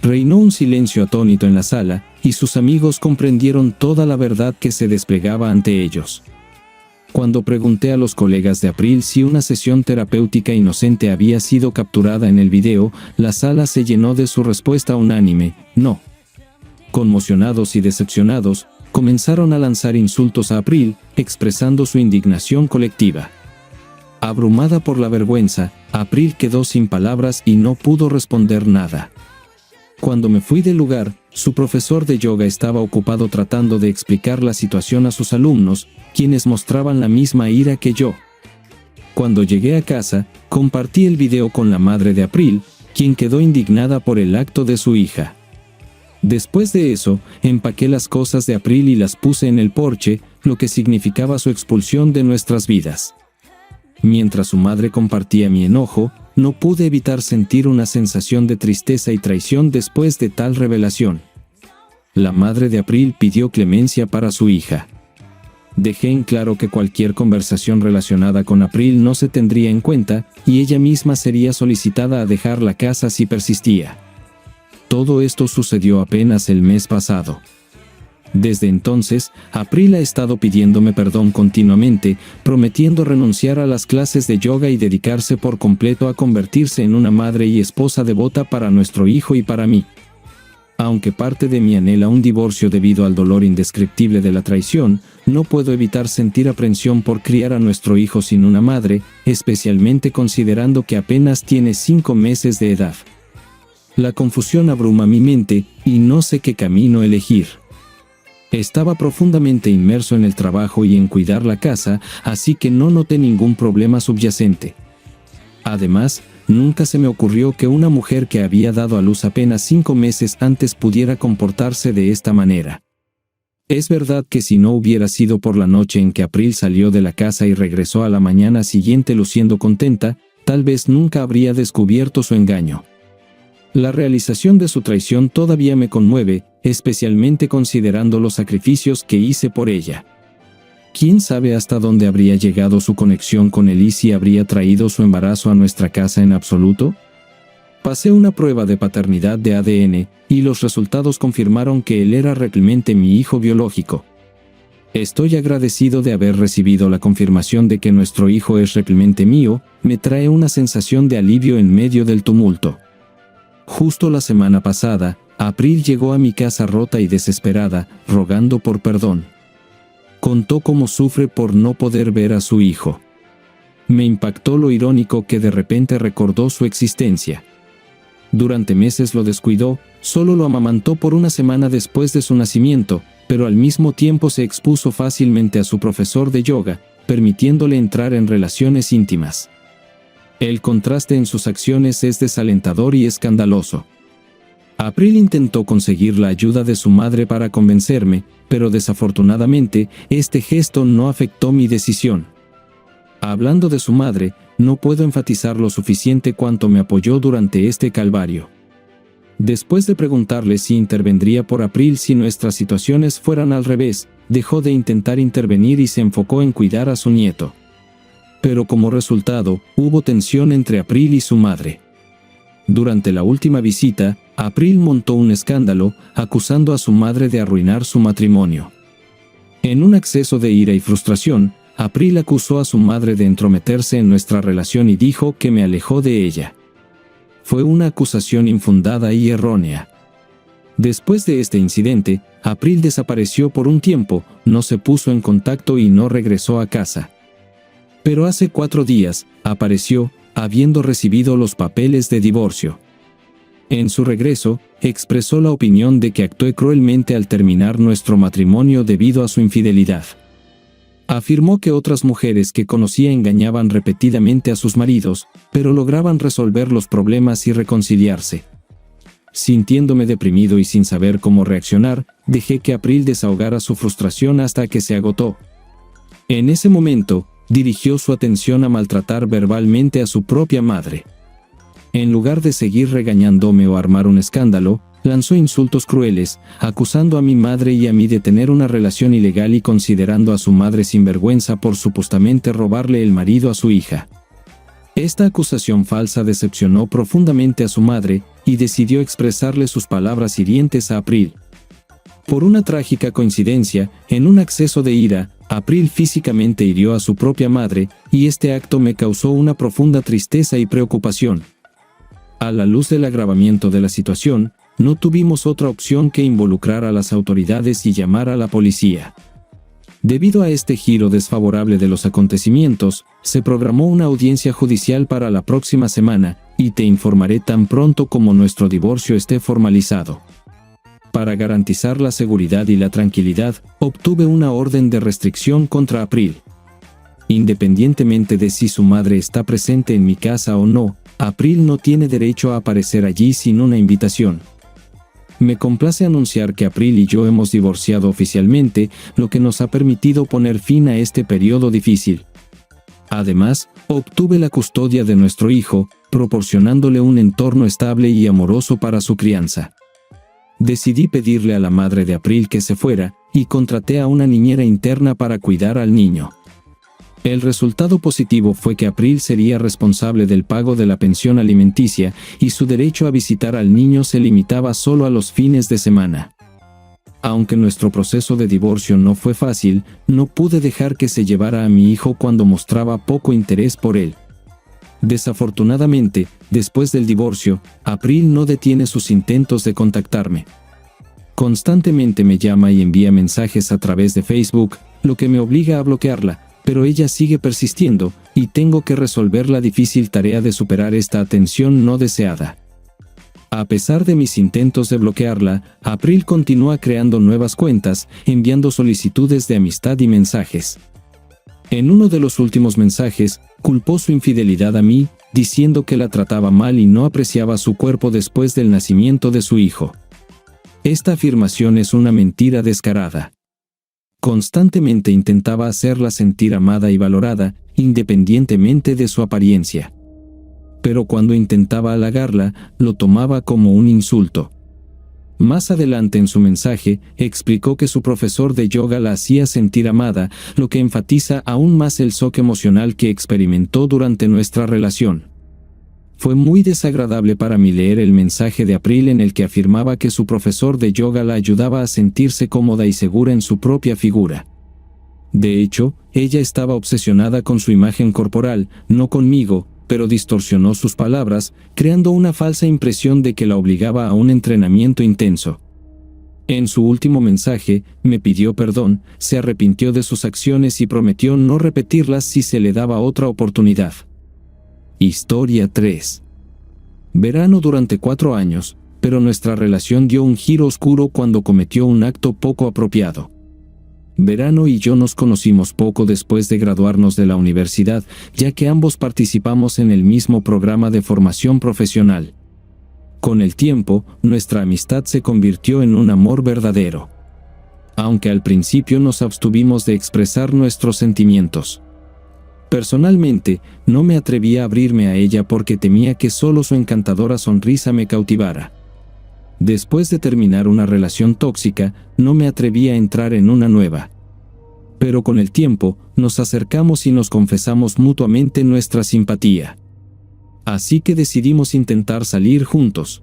Speaker 2: Reinó un silencio atónito en la sala, y sus amigos comprendieron toda la verdad que se desplegaba ante ellos. Cuando pregunté a los colegas de April si una sesión terapéutica inocente había sido capturada en el video, la sala se llenó de su respuesta unánime: no. Conmocionados y decepcionados, comenzaron a lanzar insultos a April, expresando su indignación colectiva. Abrumada por la vergüenza, April quedó sin palabras y no pudo responder nada. Cuando me fui del lugar, su profesor de yoga estaba ocupado tratando de explicar la situación a sus alumnos, quienes mostraban la misma ira que yo. Cuando llegué a casa, compartí el video con la madre de April, quien quedó indignada por el acto de su hija. Después de eso, empaqué las cosas de April y las puse en el porche, lo que significaba su expulsión de nuestras vidas. Mientras su madre compartía mi enojo, no pude evitar sentir una sensación de tristeza y traición después de tal revelación. La madre de April pidió clemencia para su hija. Dejé en claro que cualquier conversación relacionada con April no se tendría en cuenta, y ella misma sería solicitada a dejar la casa si persistía. Todo esto sucedió apenas el mes pasado. Desde entonces, April ha estado pidiéndome perdón continuamente, prometiendo renunciar a las clases de yoga y dedicarse por completo a convertirse en una madre y esposa devota para nuestro hijo y para mí. Aunque parte de mí anhela un divorcio debido al dolor indescriptible de la traición, no puedo evitar sentir aprensión por criar a nuestro hijo sin una madre, especialmente considerando que apenas tiene 5 meses de edad. La confusión abruma mi mente, y no sé qué camino elegir. Estaba profundamente inmerso en el trabajo y en cuidar la casa, así que no noté ningún problema subyacente. Además, nunca se me ocurrió que una mujer que había dado a luz apenas 5 meses antes pudiera comportarse de esta manera. Es verdad que si no hubiera sido por la noche en que April salió de la casa y regresó a la mañana siguiente luciendo contenta, tal vez nunca habría descubierto su engaño. La realización de su traición todavía me conmueve, especialmente considerando los sacrificios que hice por ella. ¿Quién sabe hasta dónde habría llegado su conexión con él y si habría traído su embarazo a nuestra casa en absoluto? Pasé una prueba de paternidad de ADN, y los resultados confirmaron que él era realmente mi hijo biológico. Estoy agradecido de haber recibido la confirmación de que nuestro hijo es realmente mío, me trae una sensación de alivio en medio del tumulto. Justo la semana pasada, April llegó a mi casa rota y desesperada, rogando por perdón. Contó cómo sufre por no poder ver a su hijo. Me impactó lo irónico que de repente recordó su existencia. Durante meses lo descuidó, solo lo amamantó por una semana después de su nacimiento, pero al mismo tiempo se expuso fácilmente a su profesor de yoga, permitiéndole entrar en relaciones íntimas. El contraste en sus acciones es desalentador y escandaloso. April intentó conseguir la ayuda de su madre para convencerme, pero desafortunadamente, este gesto no afectó mi decisión. Hablando de su madre, no puedo enfatizar lo suficiente cuánto me apoyó durante este calvario. Después de preguntarle si intervendría por April si nuestras situaciones fueran al revés, dejó de intentar intervenir y se enfocó en cuidar a su nieto. Pero como resultado, hubo tensión entre April y su madre. Durante la última visita, April montó un escándalo, acusando a su madre de arruinar su matrimonio. En un acceso de ira y frustración, April acusó a su madre de entrometerse en nuestra relación y dijo que me alejó de ella. Fue una acusación infundada y errónea. Después de este incidente, April desapareció por un tiempo, no se puso en contacto y no regresó a casa. Pero hace 4 días, apareció, habiendo recibido los papeles de divorcio. En su regreso, expresó la opinión de que actué cruelmente al terminar nuestro matrimonio debido a su infidelidad. Afirmó que otras mujeres que conocía engañaban repetidamente a sus maridos, pero lograban resolver los problemas y reconciliarse. Sintiéndome deprimido y sin saber cómo reaccionar, dejé que April desahogara su frustración hasta que se agotó. En ese momento, dirigió su atención a maltratar verbalmente a su propia madre. En lugar de seguir regañándome o armar un escándalo, lanzó insultos crueles, acusando a mi madre y a mí de tener una relación ilegal y considerando a su madre sinvergüenza por supuestamente robarle el marido a su hija. Esta acusación falsa decepcionó profundamente a su madre, y decidió expresarle sus palabras hirientes a April. Por una trágica coincidencia, en un acceso de ira, April físicamente hirió a su propia madre, y este acto me causó una profunda tristeza y preocupación. A la luz del agravamiento de la situación, no tuvimos otra opción que involucrar a las autoridades y llamar a la policía. Debido a este giro desfavorable de los acontecimientos, se programó una audiencia judicial para la próxima semana, y te informaré tan pronto como nuestro divorcio esté formalizado. Para garantizar la seguridad y la tranquilidad, obtuve una orden de restricción contra April. Independientemente de si su madre está presente en mi casa o no, April no tiene derecho a aparecer allí sin una invitación. Me complace anunciar que April y yo hemos divorciado oficialmente, lo que nos ha permitido poner fin a este periodo difícil. Además, obtuve la custodia de nuestro hijo, proporcionándole un entorno estable y amoroso para su crianza. Decidí pedirle a la madre de April que se fuera, y contraté a una niñera interna para cuidar al niño. El resultado positivo fue que April sería responsable del pago de la pensión alimenticia, y su derecho a visitar al niño se limitaba solo a los fines de semana. Aunque nuestro proceso de divorcio no fue fácil, no pude dejar que se llevara a mi hijo cuando mostraba poco interés por él. Desafortunadamente, después del divorcio, April no detiene sus intentos de contactarme. Constantemente me llama y envía mensajes a través de Facebook, lo que me obliga a bloquearla, pero ella sigue persistiendo, y tengo que resolver la difícil tarea de superar esta atención no deseada. A pesar de mis intentos de bloquearla, April continúa creando nuevas cuentas, enviando solicitudes de amistad y mensajes. En uno de los últimos mensajes, culpó su infidelidad a mí, diciendo que la trataba mal y no apreciaba su cuerpo después del nacimiento de su hijo. Esta afirmación es una mentira descarada. Constantemente intentaba hacerla sentir amada y valorada, independientemente de su apariencia. Pero cuando intentaba halagarla, lo tomaba como un insulto. Más adelante en su mensaje, explicó que su profesor de yoga la hacía sentir amada, lo que enfatiza aún más el shock emocional que experimentó durante nuestra relación. Fue muy desagradable para mí leer el mensaje de April en el que afirmaba que su profesor de yoga la ayudaba a sentirse cómoda y segura en su propia figura. De hecho, ella estaba obsesionada con su imagen corporal, no conmigo, pero distorsionó sus palabras, creando una falsa impresión de que la obligaba a un entrenamiento intenso. En su último mensaje, me pidió perdón, se arrepintió de sus acciones y prometió no repetirlas si se le daba otra oportunidad. Historia 3. Verano durante 4 años, pero nuestra relación dio un giro oscuro cuando cometió un acto poco apropiado. Verano y yo nos conocimos poco después de graduarnos de la universidad, ya que ambos participamos en el mismo programa de formación profesional. Con el tiempo, nuestra amistad se convirtió en un amor verdadero. Aunque al principio nos abstuvimos de expresar nuestros sentimientos. Personalmente, no me atreví a abrirme a ella porque temía que solo su encantadora sonrisa me cautivara. Después de terminar una relación tóxica, no me atreví a entrar en una nueva. Pero con el tiempo, nos acercamos y nos confesamos mutuamente nuestra simpatía. Así que decidimos intentar salir juntos.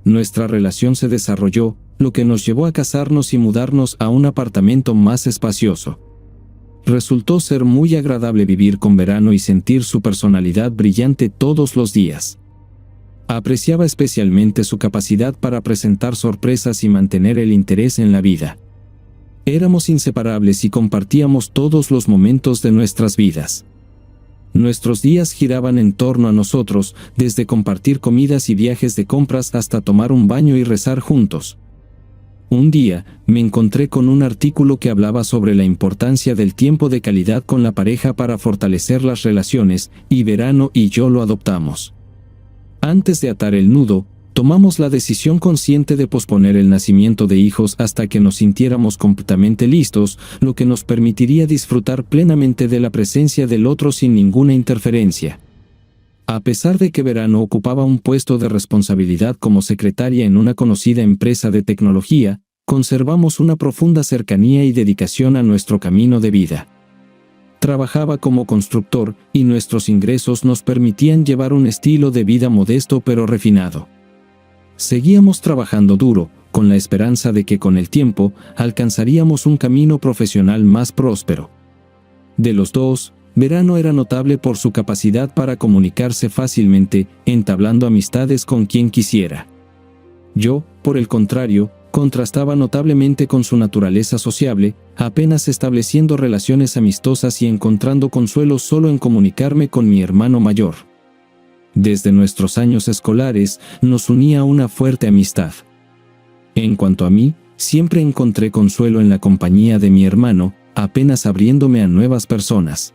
Speaker 2: Nuestra relación se desarrolló, lo que nos llevó a casarnos y mudarnos a un apartamento más espacioso. Resultó ser muy agradable vivir con Verano y sentir su personalidad brillante todos los días. Apreciaba especialmente su capacidad para presentar sorpresas y mantener el interés en la vida. Éramos inseparables y compartíamos todos los momentos de nuestras vidas. Nuestros días giraban en torno a nosotros, desde compartir comidas y viajes de compras hasta tomar un baño y rezar juntos. Un día, me encontré con un artículo que hablaba sobre la importancia del tiempo de calidad con la pareja para fortalecer las relaciones, y Verano y yo lo adoptamos. Antes de atar el nudo, tomamos la decisión consciente de posponer el nacimiento de hijos hasta que nos sintiéramos completamente listos, lo que nos permitiría disfrutar plenamente de la presencia del otro sin ninguna interferencia. A pesar de que Verano ocupaba un puesto de responsabilidad como secretaria en una conocida empresa de tecnología, conservamos una profunda cercanía y dedicación a nuestro camino de vida. Trabajaba como constructor, y nuestros ingresos nos permitían llevar un estilo de vida modesto pero refinado. Seguíamos trabajando duro, con la esperanza de que con el tiempo alcanzaríamos un camino profesional más próspero. De los dos, Verano era notable por su capacidad para comunicarse fácilmente, entablando amistades con quien quisiera. Yo, por el contrario, contrastaba notablemente con su naturaleza sociable, apenas estableciendo relaciones amistosas y encontrando consuelo solo en comunicarme con mi hermano mayor. Desde nuestros años escolares, nos unía una fuerte amistad. En cuanto a mí, siempre encontré consuelo en la compañía de mi hermano, apenas abriéndome a nuevas personas.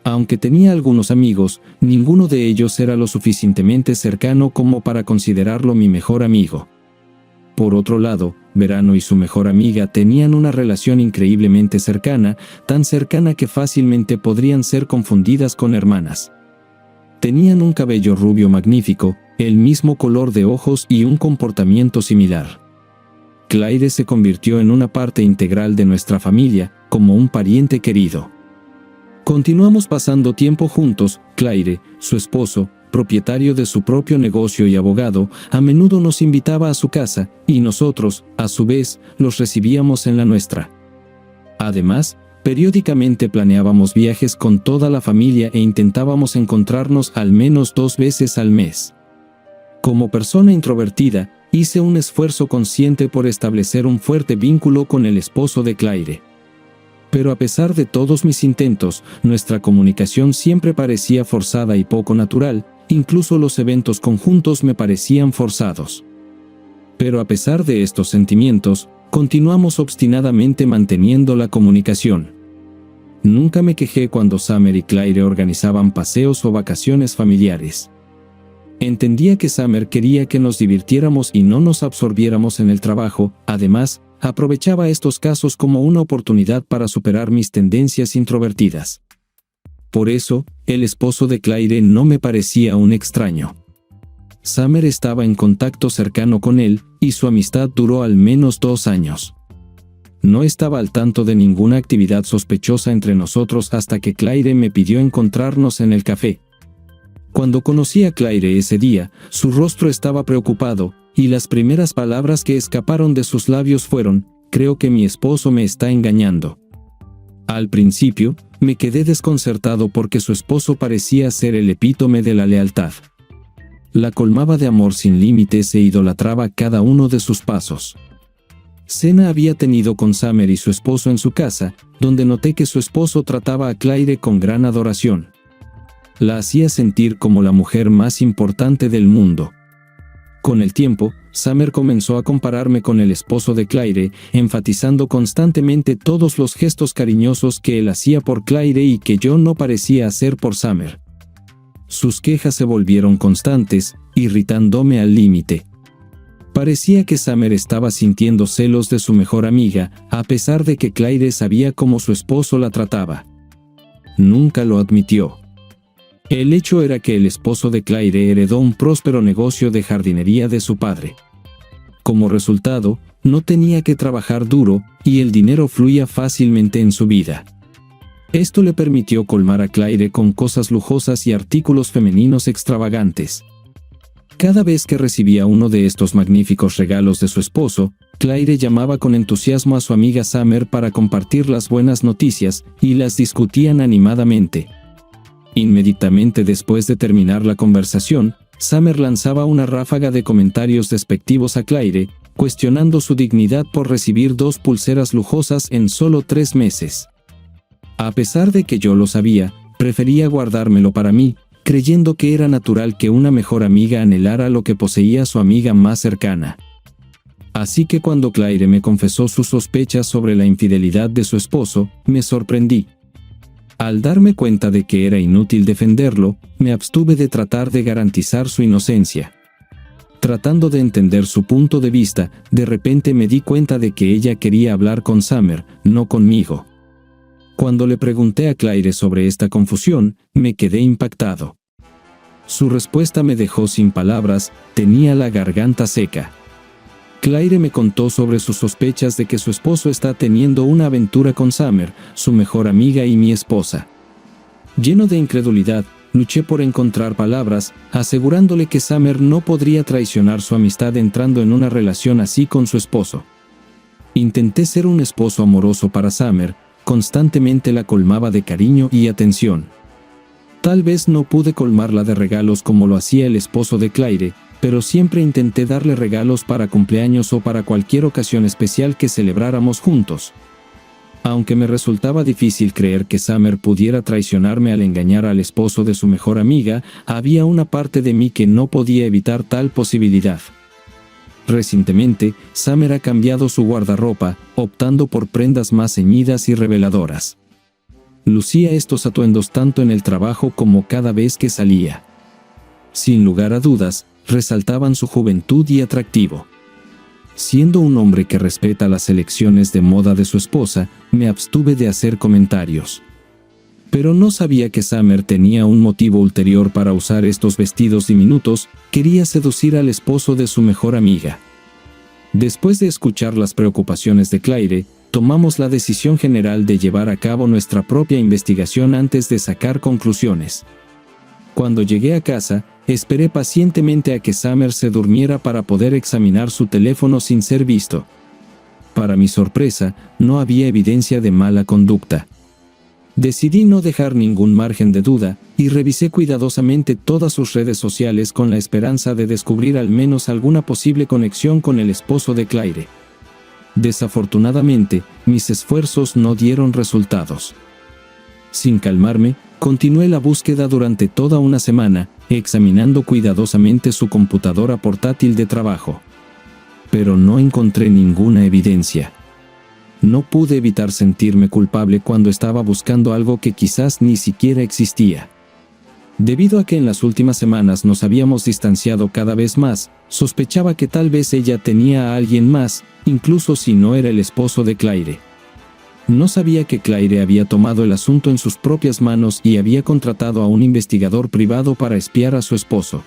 Speaker 2: Aunque tenía algunos amigos, ninguno de ellos era lo suficientemente cercano como para considerarlo mi mejor amigo. Por otro lado, Verano y su mejor amiga tenían una relación increíblemente cercana, tan cercana que fácilmente podrían ser confundidas con hermanas. Tenían un cabello rubio magnífico, el mismo color de ojos y un comportamiento similar. Claire se convirtió en una parte integral de nuestra familia, como un pariente querido. Continuamos pasando tiempo juntos. Claire, su esposo, propietario de su propio negocio y abogado, a menudo nos invitaba a su casa, y nosotros, a su vez, los recibíamos en la nuestra. Además, periódicamente planeábamos viajes con toda la familia e intentábamos encontrarnos al menos 2 veces al mes. Como persona introvertida, hice un esfuerzo consciente por establecer un fuerte vínculo con el esposo de Claire. Pero a pesar de todos mis intentos, nuestra comunicación siempre parecía forzada y poco natural, incluso los eventos conjuntos me parecían forzados. Pero a pesar de estos sentimientos, continuamos obstinadamente manteniendo la comunicación. Nunca me quejé cuando Summer y Claire organizaban paseos o vacaciones familiares. Entendía que Summer quería que nos divirtiéramos y no nos absorbiéramos en el trabajo. Además, aprovechaba estos casos como una oportunidad para superar mis tendencias introvertidas. Por eso, el esposo de Claire no me parecía un extraño. Summer estaba en contacto cercano con él, y su amistad duró al menos 2 años. No estaba al tanto de ninguna actividad sospechosa entre nosotros hasta que Claire me pidió encontrarnos en el café. Cuando conocí a Claire ese día, su rostro estaba preocupado, y las primeras palabras que escaparon de sus labios fueron: «Creo que mi esposo me está engañando». Al principio, me quedé desconcertado porque su esposo parecía ser el epítome de la lealtad. La colmaba de amor sin límites e idolatraba cada uno de sus pasos. Cena había tenido con Summer y su esposo en su casa, donde noté que su esposo trataba a Claire con gran adoración. La hacía sentir como la mujer más importante del mundo. Con el tiempo, Summer comenzó a compararme con el esposo de Claire, enfatizando constantemente todos los gestos cariñosos que él hacía por Claire y que yo no parecía hacer por Summer. Sus quejas se volvieron constantes, irritándome al límite. Parecía que Summer estaba sintiendo celos de su mejor amiga, a pesar de que Claire sabía cómo su esposo la trataba. Nunca lo admitió. El hecho era que el esposo de Claire heredó un próspero negocio de jardinería de su padre. Como resultado, no tenía que trabajar duro, y el dinero fluía fácilmente en su vida. Esto le permitió colmar a Claire con cosas lujosas y artículos femeninos extravagantes. Cada vez que recibía uno de estos magníficos regalos de su esposo, Claire llamaba con entusiasmo a su amiga Summer para compartir las buenas noticias, y las discutían animadamente. Inmediatamente después de terminar la conversación, Summer lanzaba una ráfaga de comentarios despectivos a Claire, cuestionando su dignidad por recibir 2 pulseras lujosas en solo 3 meses. A pesar de que yo lo sabía, prefería guardármelo para mí, creyendo que era natural que una mejor amiga anhelara lo que poseía su amiga más cercana. Así que cuando Claire me confesó sus sospechas sobre la infidelidad de su esposo, me sorprendí. Al darme cuenta de que era inútil defenderlo, me abstuve de tratar de garantizar su inocencia. Tratando de entender su punto de vista, de repente me di cuenta de que ella quería hablar con Summer, no conmigo. Cuando le pregunté a Claire sobre esta confusión, me quedé impactado. Su respuesta me dejó sin palabras, tenía la garganta seca. Claire me contó sobre sus sospechas de que su esposo está teniendo una aventura con Summer, su mejor amiga y mi esposa. Lleno de incredulidad, luché por encontrar palabras, asegurándole que Summer no podría traicionar su amistad entrando en una relación así con su esposo. Intenté ser un esposo amoroso para Summer, constantemente la colmaba de cariño y atención. Tal vez no pude colmarla de regalos como lo hacía el esposo de Claire, pero siempre intenté darle regalos para cumpleaños o para cualquier ocasión especial que celebráramos juntos. Aunque me resultaba difícil creer que Summer pudiera traicionarme al engañar al esposo de su mejor amiga, había una parte de mí que no podía evitar tal posibilidad. Recientemente, Summer ha cambiado su guardarropa, optando por prendas más ceñidas y reveladoras. Lucía estos atuendos tanto en el trabajo como cada vez que salía. Sin lugar a dudas, resaltaban su juventud y atractivo. Siendo un hombre que respeta las elecciones de moda de su esposa, me abstuve de hacer comentarios. Pero no sabía que Summer tenía un motivo ulterior para usar estos vestidos diminutos, quería seducir al esposo de su mejor amiga. Después de escuchar las preocupaciones de Claire, tomamos la decisión general de llevar a cabo nuestra propia investigación antes de sacar conclusiones. Cuando llegué a casa, esperé pacientemente a que Summer se durmiera para poder examinar su teléfono sin ser visto. Para mi sorpresa, no había evidencia de mala conducta. Decidí no dejar ningún margen de duda, y revisé cuidadosamente todas sus redes sociales con la esperanza de descubrir al menos alguna posible conexión con el esposo de Claire. Desafortunadamente, mis esfuerzos no dieron resultados. Sin calmarme, continué la búsqueda durante toda una semana, examinando cuidadosamente su computadora portátil de trabajo. Pero no encontré ninguna evidencia. No pude evitar sentirme culpable cuando estaba buscando algo que quizás ni siquiera existía. Debido a que en las últimas semanas nos habíamos distanciado cada vez más, sospechaba que tal vez ella tenía a alguien más, incluso si no era el esposo de Claire. No sabía que Claire había tomado el asunto en sus propias manos y había contratado a un investigador privado para espiar a su esposo.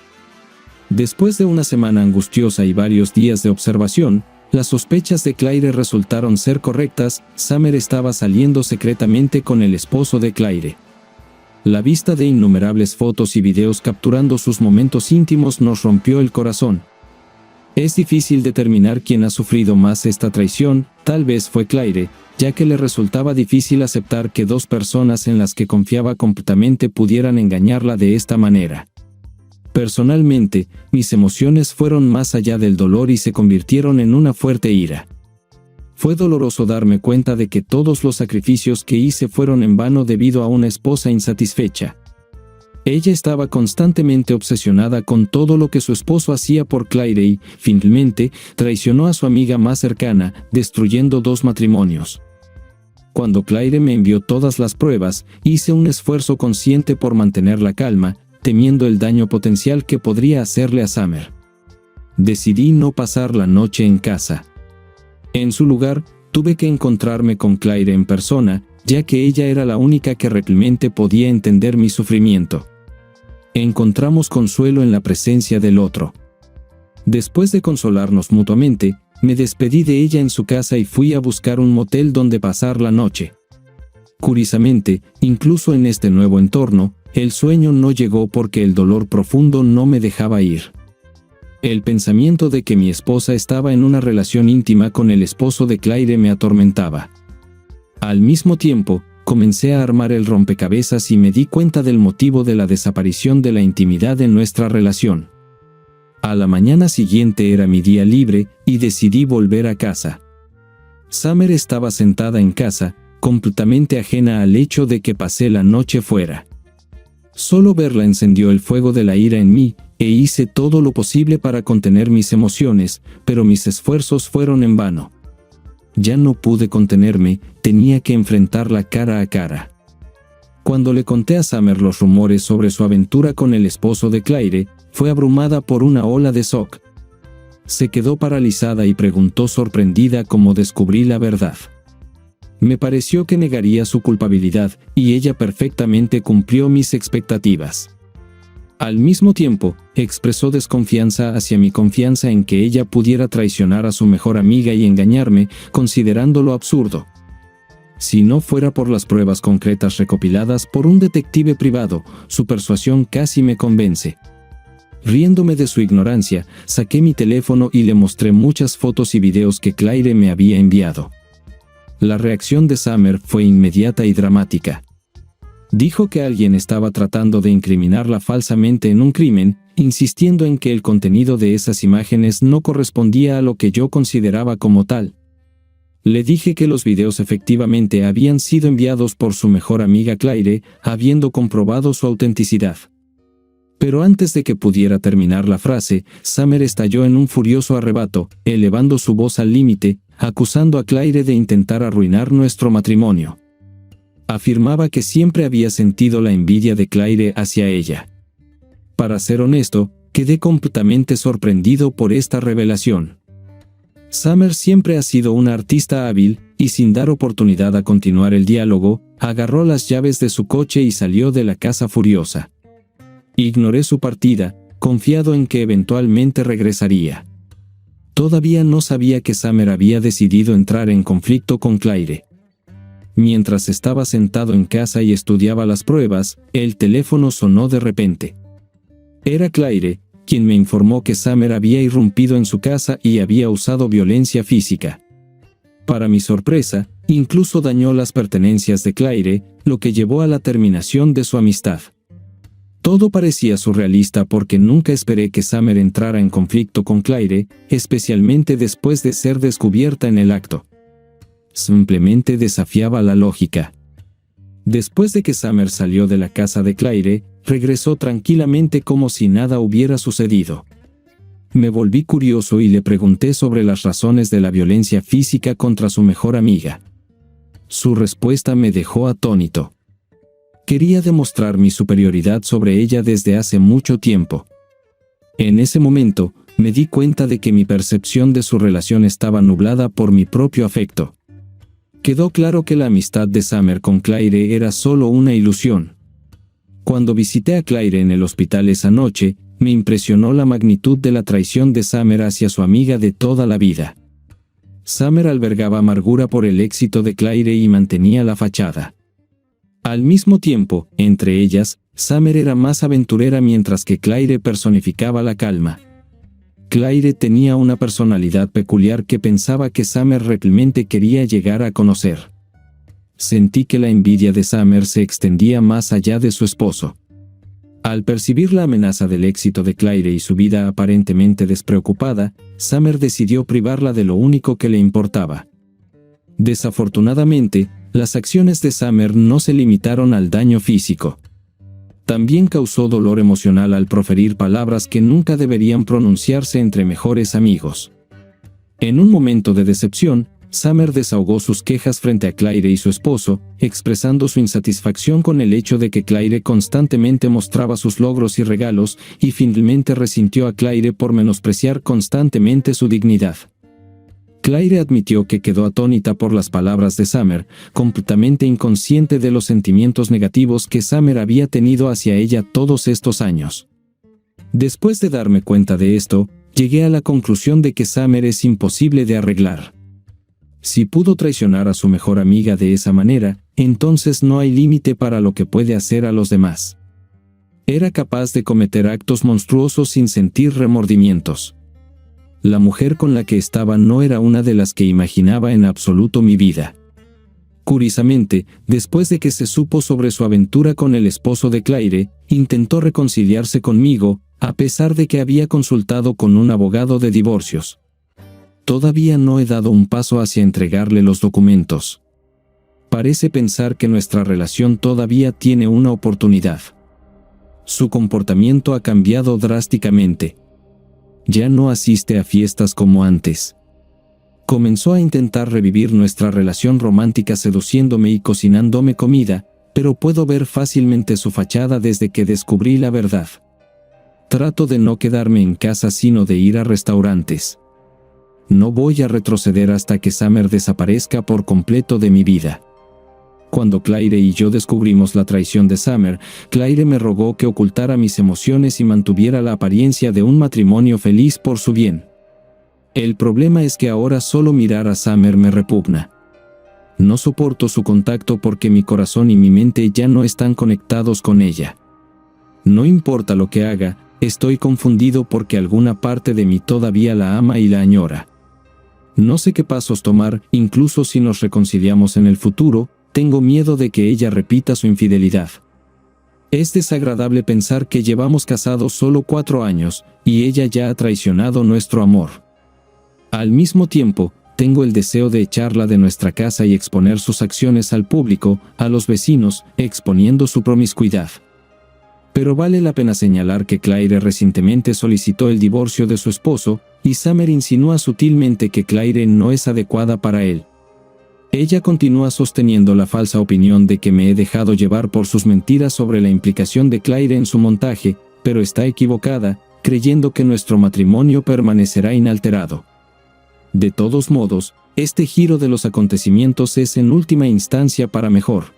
Speaker 2: Después de una semana angustiosa y varios días de observación, las sospechas de Claire resultaron ser correctas. Summer estaba saliendo secretamente con el esposo de Claire. La vista de innumerables fotos y videos capturando sus momentos íntimos nos rompió el corazón. Es difícil determinar quién ha sufrido más esta traición, tal vez fue Claire, ya que le resultaba difícil aceptar que 2 personas en las que confiaba completamente pudieran engañarla de esta manera. Personalmente, mis emociones fueron más allá del dolor y se convirtieron en una fuerte ira. Fue doloroso darme cuenta de que todos los sacrificios que hice fueron en vano debido a una esposa insatisfecha. Ella estaba constantemente obsesionada con todo lo que su esposo hacía por Claire y, finalmente, traicionó a su amiga más cercana, destruyendo 2 matrimonios. Cuando Claire me envió todas las pruebas, hice un esfuerzo consciente por mantener la calma, temiendo el daño potencial que podría hacerle a Summer. Decidí no pasar la noche en casa. En su lugar, tuve que encontrarme con Claire en persona, ya que ella era la única que realmente podía entender mi sufrimiento. Encontramos consuelo en la presencia del otro. Después de consolarnos mutuamente, me despedí de ella en su casa y fui a buscar un motel donde pasar la noche. Curiosamente, incluso en este nuevo entorno, el sueño no llegó porque el dolor profundo no me dejaba ir. El pensamiento de que mi esposa estaba en una relación íntima con el esposo de Claire me atormentaba. Al mismo tiempo, comencé a armar el rompecabezas y me di cuenta del motivo de la desaparición de la intimidad en nuestra relación. A la mañana siguiente era mi día libre y decidí volver a casa. Summer estaba sentada en casa, completamente ajena al hecho de que pasé la noche fuera. Solo verla encendió el fuego de la ira en mí, e hice todo lo posible para contener mis emociones, pero mis esfuerzos fueron en vano. Ya no pude contenerme, tenía que enfrentarla cara a cara. Cuando le conté a Summer los rumores sobre su aventura con el esposo de Claire, fue abrumada por una ola de shock. Se quedó paralizada y preguntó sorprendida cómo descubrí la verdad. Me pareció que negaría su culpabilidad, y ella perfectamente cumplió mis expectativas. Al mismo tiempo, expresó desconfianza hacia mi confianza en que ella pudiera traicionar a su mejor amiga y engañarme, considerándolo absurdo. Si no fuera por las pruebas concretas recopiladas por un detective privado, su persuasión casi me convence. Riéndome de su ignorancia, saqué mi teléfono y le mostré muchas fotos y videos que Claire me había enviado. La reacción de Summer fue inmediata y dramática. Dijo que alguien estaba tratando de incriminarla falsamente en un crimen, insistiendo en que el contenido de esas imágenes no correspondía a lo que yo consideraba como tal. Le dije que los videos efectivamente habían sido enviados por su mejor amiga Claire, habiendo comprobado su autenticidad. Pero antes de que pudiera terminar la frase, Summer estalló en un furioso arrebato, elevando su voz al límite, acusando a Claire de intentar arruinar nuestro matrimonio. Afirmaba que siempre había sentido la envidia de Claire hacia ella. Para ser honesto, quedé completamente sorprendido por esta revelación. Summer siempre ha sido una artista hábil, y sin dar oportunidad a continuar el diálogo, agarró las llaves de su coche y salió de la casa furiosa. Ignoré su partida, confiado en que eventualmente regresaría. Todavía no sabía que Summer había decidido entrar en conflicto con Claire. Mientras estaba sentado en casa y estudiaba las pruebas, el teléfono sonó de repente. Era Claire, quien me informó que Summer había irrumpido en su casa y había usado violencia física. Para mi sorpresa, incluso dañó las pertenencias de Claire, lo que llevó a la terminación de su amistad. Todo parecía surrealista porque nunca esperé que Summer entrara en conflicto con Claire, especialmente después de ser descubierta en el acto. Simplemente desafiaba la lógica. Después de que Summer salió de la casa de Claire, regresó tranquilamente como si nada hubiera sucedido. Me volví curioso y le pregunté sobre las razones de la violencia física contra su mejor amiga. Su respuesta me dejó atónito. Quería demostrar mi superioridad sobre ella desde hace mucho tiempo. En ese momento, me di cuenta de que mi percepción de su relación estaba nublada por mi propio afecto. Quedó claro que la amistad de Summer con Claire era solo una ilusión. Cuando visité a Claire en el hospital esa noche, me impresionó la magnitud de la traición de Summer hacia su amiga de toda la vida. Summer albergaba amargura por el éxito de Claire y mantenía la fachada. Al mismo tiempo, entre ellas, Summer era más aventurera mientras que Claire personificaba la calma. Claire tenía una personalidad peculiar que pensaba que Summer realmente quería llegar a conocer. Sentí que la envidia de Summer se extendía más allá de su esposo. Al percibir la amenaza del éxito de Claire y su vida aparentemente despreocupada, Summer decidió privarla de lo único que le importaba. Desafortunadamente, las acciones de Summer no se limitaron al daño físico. También causó dolor emocional al proferir palabras que nunca deberían pronunciarse entre mejores amigos. En un momento de decepción, Summer desahogó sus quejas frente a Claire y su esposo, expresando su insatisfacción con el hecho de que Claire constantemente mostraba sus logros y regalos, y finalmente resintió a Claire por menospreciar constantemente su dignidad. Claire admitió que quedó atónita por las palabras de Summer, completamente inconsciente de los sentimientos negativos que Summer había tenido hacia ella todos estos años. Después de darme cuenta de esto, llegué a la conclusión de que Summer es imposible de arreglar. Si pudo traicionar a su mejor amiga de esa manera, entonces no hay límite para lo que puede hacer a los demás. Era capaz de cometer actos monstruosos sin sentir remordimientos. La mujer con la que estaba no era una de las que imaginaba en absoluto mi vida. Curiosamente, después de que se supo sobre su aventura con el esposo de Claire, intentó reconciliarse conmigo, a pesar de que había consultado con un abogado de divorcios. Todavía no he dado un paso hacia entregarle los documentos. Parece pensar que nuestra relación todavía tiene una oportunidad. Su comportamiento ha cambiado drásticamente. Ya no asiste a fiestas como antes. Comenzó a intentar revivir nuestra relación romántica seduciéndome y cocinándome comida, pero puedo ver fácilmente su fachada desde que descubrí la verdad. Trato de no quedarme en casa sino de ir a restaurantes. No voy a retroceder hasta que Summer desaparezca por completo de mi vida. Cuando Claire y yo descubrimos la traición de Summer, Claire me rogó que ocultara mis emociones y mantuviera la apariencia de un matrimonio feliz por su bien. El problema es que ahora solo mirar a Summer me repugna. No soporto su contacto porque mi corazón y mi mente ya no están conectados con ella. No importa lo que haga, estoy confundido porque alguna parte de mí todavía la ama y la añora. No sé qué pasos tomar, incluso si nos reconciliamos en el futuro, tengo miedo de que ella repita su infidelidad. Es desagradable pensar que llevamos casados solo 4 años, y ella ya ha traicionado nuestro amor. Al mismo tiempo, tengo el deseo de echarla de nuestra casa y exponer sus acciones al público, a los vecinos, exponiendo su promiscuidad. Pero vale la pena señalar que Claire recientemente solicitó el divorcio de su esposo, y Summer insinúa sutilmente que Claire no es adecuada para él. Ella continúa sosteniendo la falsa opinión de que me he dejado llevar por sus mentiras sobre la implicación de Claire en su montaje, pero está equivocada, creyendo que nuestro matrimonio permanecerá inalterado. De todos modos, este giro de los acontecimientos es en última instancia para mejor.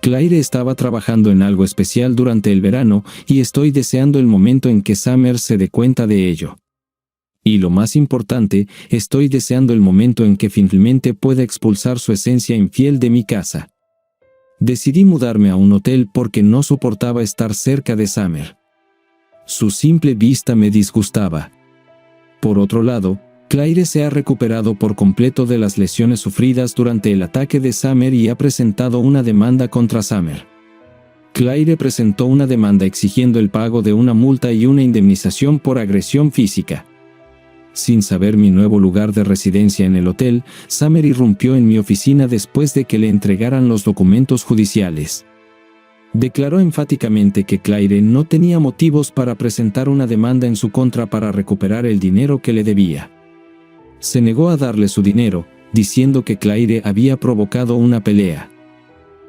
Speaker 2: Claire estaba trabajando en algo especial durante el verano y estoy deseando el momento en que Summer se dé cuenta de ello. Y lo más importante, estoy deseando el momento en que finalmente pueda expulsar su esencia infiel de mi casa. Decidí mudarme a un hotel porque no soportaba estar cerca de Summer. Su simple vista me disgustaba. Por otro lado, Claire se ha recuperado por completo de las lesiones sufridas durante el ataque de Summer y ha presentado una demanda contra Summer. Claire presentó una demanda exigiendo el pago de una multa y una indemnización por agresión física. Sin saber mi nuevo lugar de residencia en el hotel, Summer irrumpió en mi oficina después de que le entregaran los documentos judiciales. Declaró enfáticamente que Claire no tenía motivos para presentar una demanda en su contra para recuperar el dinero que le debía. Se negó a darle su dinero, diciendo que Claire había provocado una pelea.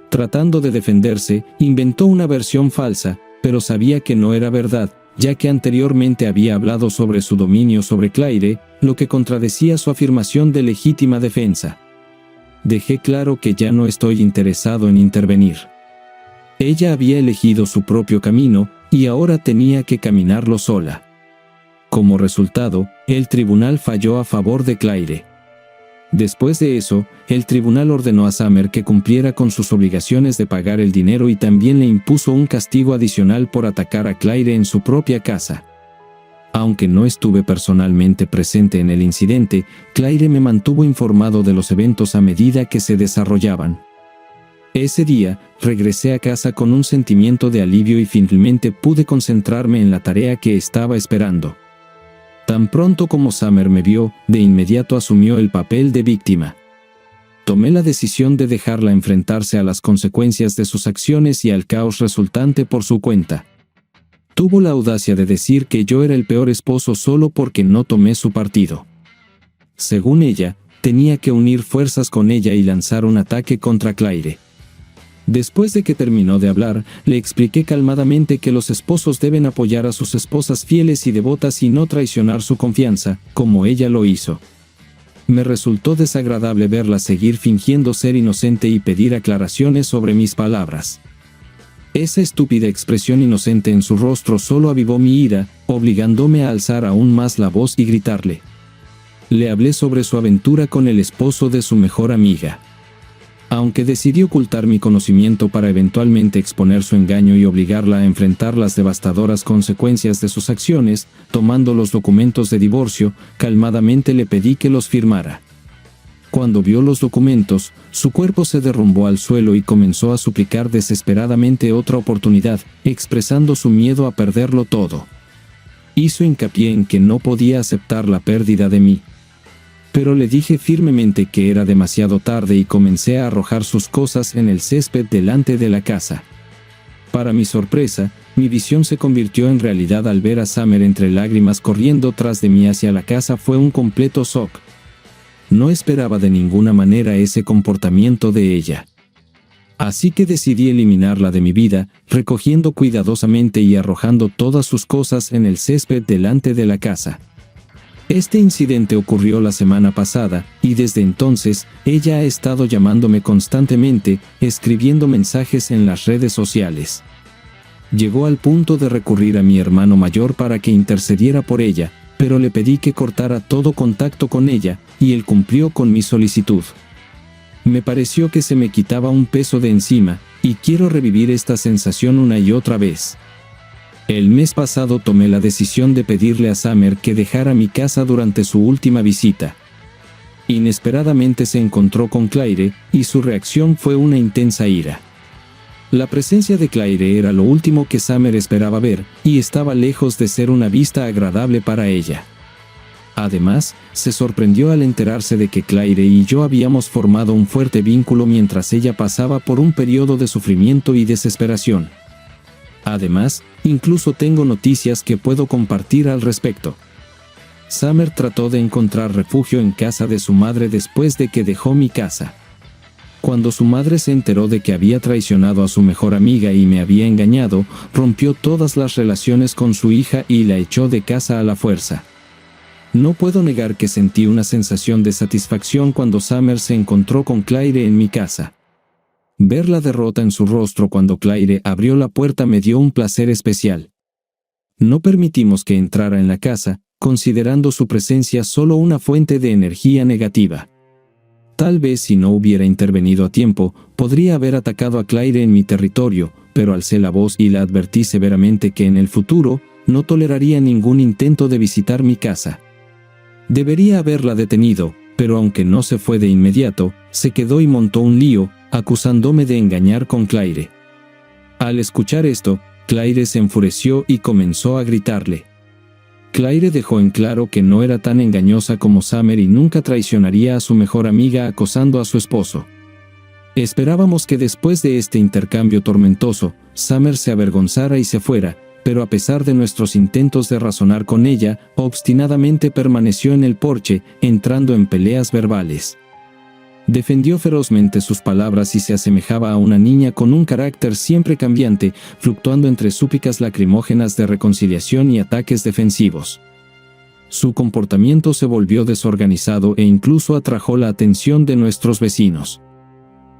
Speaker 2: Tratando de defenderse, inventó una versión falsa, pero sabía que no era verdad, ya que anteriormente había hablado sobre su dominio sobre Claire, lo que contradecía su afirmación de legítima defensa. Dejé claro que ya no estoy interesado en intervenir. Ella había elegido su propio camino, y ahora tenía que caminarlo sola. Como resultado, el tribunal falló a favor de Claire. Después de eso, el tribunal ordenó a Summer que cumpliera con sus obligaciones de pagar el dinero y también le impuso un castigo adicional por atacar a Claire en su propia casa. Aunque no estuve personalmente presente en el incidente, Claire me mantuvo informado de los eventos a medida que se desarrollaban. Ese día, regresé a casa con un sentimiento de alivio y finalmente pude concentrarme en la tarea que estaba esperando. Tan pronto como Summer me vio, de inmediato asumió el papel de víctima. tomé la decisión de dejarla enfrentarse a las consecuencias de sus acciones y al caos resultante por su cuenta. Tuvo la audacia de decir que yo era el peor esposo solo porque no tomé su partido. Según ella, tenía que unir fuerzas con ella y lanzar un ataque contra Claire. Después de que terminó de hablar, le expliqué calmadamente que los esposos deben apoyar a sus esposas fieles y devotas y no traicionar su confianza, como ella lo hizo. Me resultó desagradable verla seguir fingiendo ser inocente y pedir aclaraciones sobre mis palabras. Esa estúpida expresión inocente en su rostro solo avivó mi ira, obligándome a alzar aún más la voz y gritarle. Le hablé sobre su aventura con el esposo de su mejor amiga. Aunque decidí ocultar mi conocimiento para eventualmente exponer su engaño y obligarla a enfrentar las devastadoras consecuencias de sus acciones, tomando los documentos de divorcio, calmadamente le pedí que los firmara. Cuando vio los documentos, su cuerpo se derrumbó al suelo y comenzó a suplicar desesperadamente otra oportunidad, expresando su miedo a perderlo todo. Hizo hincapié en que no podía aceptar la pérdida de mí. Pero le dije firmemente que era demasiado tarde y comencé a arrojar sus cosas en el césped delante de la casa. Para mi sorpresa, mi visión se convirtió en realidad al ver a Summer entre lágrimas corriendo tras de mí hacia la casa. Fue un completo shock. No esperaba de ninguna manera ese comportamiento de ella. Así que decidí eliminarla de mi vida, recogiendo cuidadosamente y arrojando todas sus cosas en el césped delante de la casa. Este incidente ocurrió la semana pasada, y desde entonces, ella ha estado llamándome constantemente, escribiendo mensajes en las redes sociales. Llegó al punto de recurrir a mi hermano mayor para que intercediera por ella, pero le pedí que cortara todo contacto con ella, y él cumplió con mi solicitud. Me pareció que se me quitaba un peso de encima, y quiero revivir esta sensación una y otra vez. El mes pasado tomé la decisión de pedirle a Summer que dejara mi casa durante su última visita. Inesperadamente se encontró con Claire, y su reacción fue una intensa ira. La presencia de Claire era lo último que Summer esperaba ver, y estaba lejos de ser una vista agradable para ella. Además, se sorprendió al enterarse de que Claire y yo habíamos formado un fuerte vínculo mientras ella pasaba por un periodo de sufrimiento y desesperación. Además, incluso tengo noticias que puedo compartir al respecto. Summer trató de encontrar refugio en casa de su madre después de que dejó mi casa. Cuando su madre se enteró de que había traicionado a su mejor amiga y me había engañado, rompió todas las relaciones con su hija y la echó de casa a la fuerza. No puedo negar que sentí una sensación de satisfacción cuando Summer se encontró con Claire en mi casa. Ver la derrota en su rostro cuando Claire abrió la puerta me dio un placer especial. No permitimos que entrara en la casa, considerando su presencia solo una fuente de energía negativa. Tal vez si no hubiera intervenido a tiempo, podría haber atacado a Claire en mi territorio, pero alcé la voz y la advertí severamente que en el futuro no toleraría ningún intento de visitar mi casa. Debería haberla detenido, pero aunque no se fue de inmediato, se quedó y montó un lío, acusándome de engañar con Claire. Al escuchar esto, Claire se enfureció y comenzó a gritarle. Claire dejó en claro que no era tan engañosa como Summer y nunca traicionaría a su mejor amiga acosando a su esposo. Esperábamos que después de este intercambio tormentoso, Summer se avergonzara y se fuera, pero a pesar de nuestros intentos de razonar con ella, obstinadamente permaneció en el porche, entrando en peleas verbales. Defendió ferozmente sus palabras y se asemejaba a una niña con un carácter siempre cambiante, fluctuando entre súplicas lacrimógenas de reconciliación y ataques defensivos. Su comportamiento se volvió desorganizado e incluso atrajo la atención de nuestros vecinos.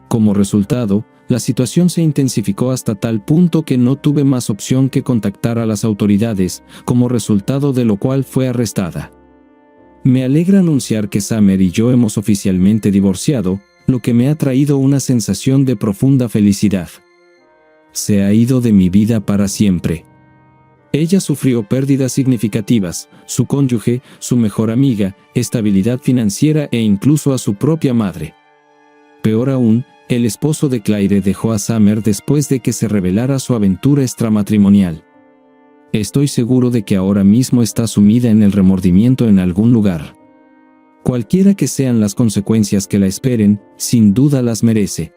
Speaker 2: Como resultado, la situación se intensificó hasta tal punto que no tuve más opción que contactar a las autoridades, como resultado de lo cual fue arrestada. Me alegra anunciar que Summer y yo hemos oficialmente divorciado, lo que me ha traído una sensación de profunda felicidad. Se ha ido de mi vida para siempre. Ella sufrió pérdidas significativas, su cónyuge, su mejor amiga, estabilidad financiera e incluso a su propia madre. Peor aún, el esposo de Claire dejó a Summer después de que se revelara su aventura extramatrimonial. Estoy seguro de que ahora mismo está sumida en el remordimiento en algún lugar. Cualquiera que sean las consecuencias que la esperen, sin duda las merece.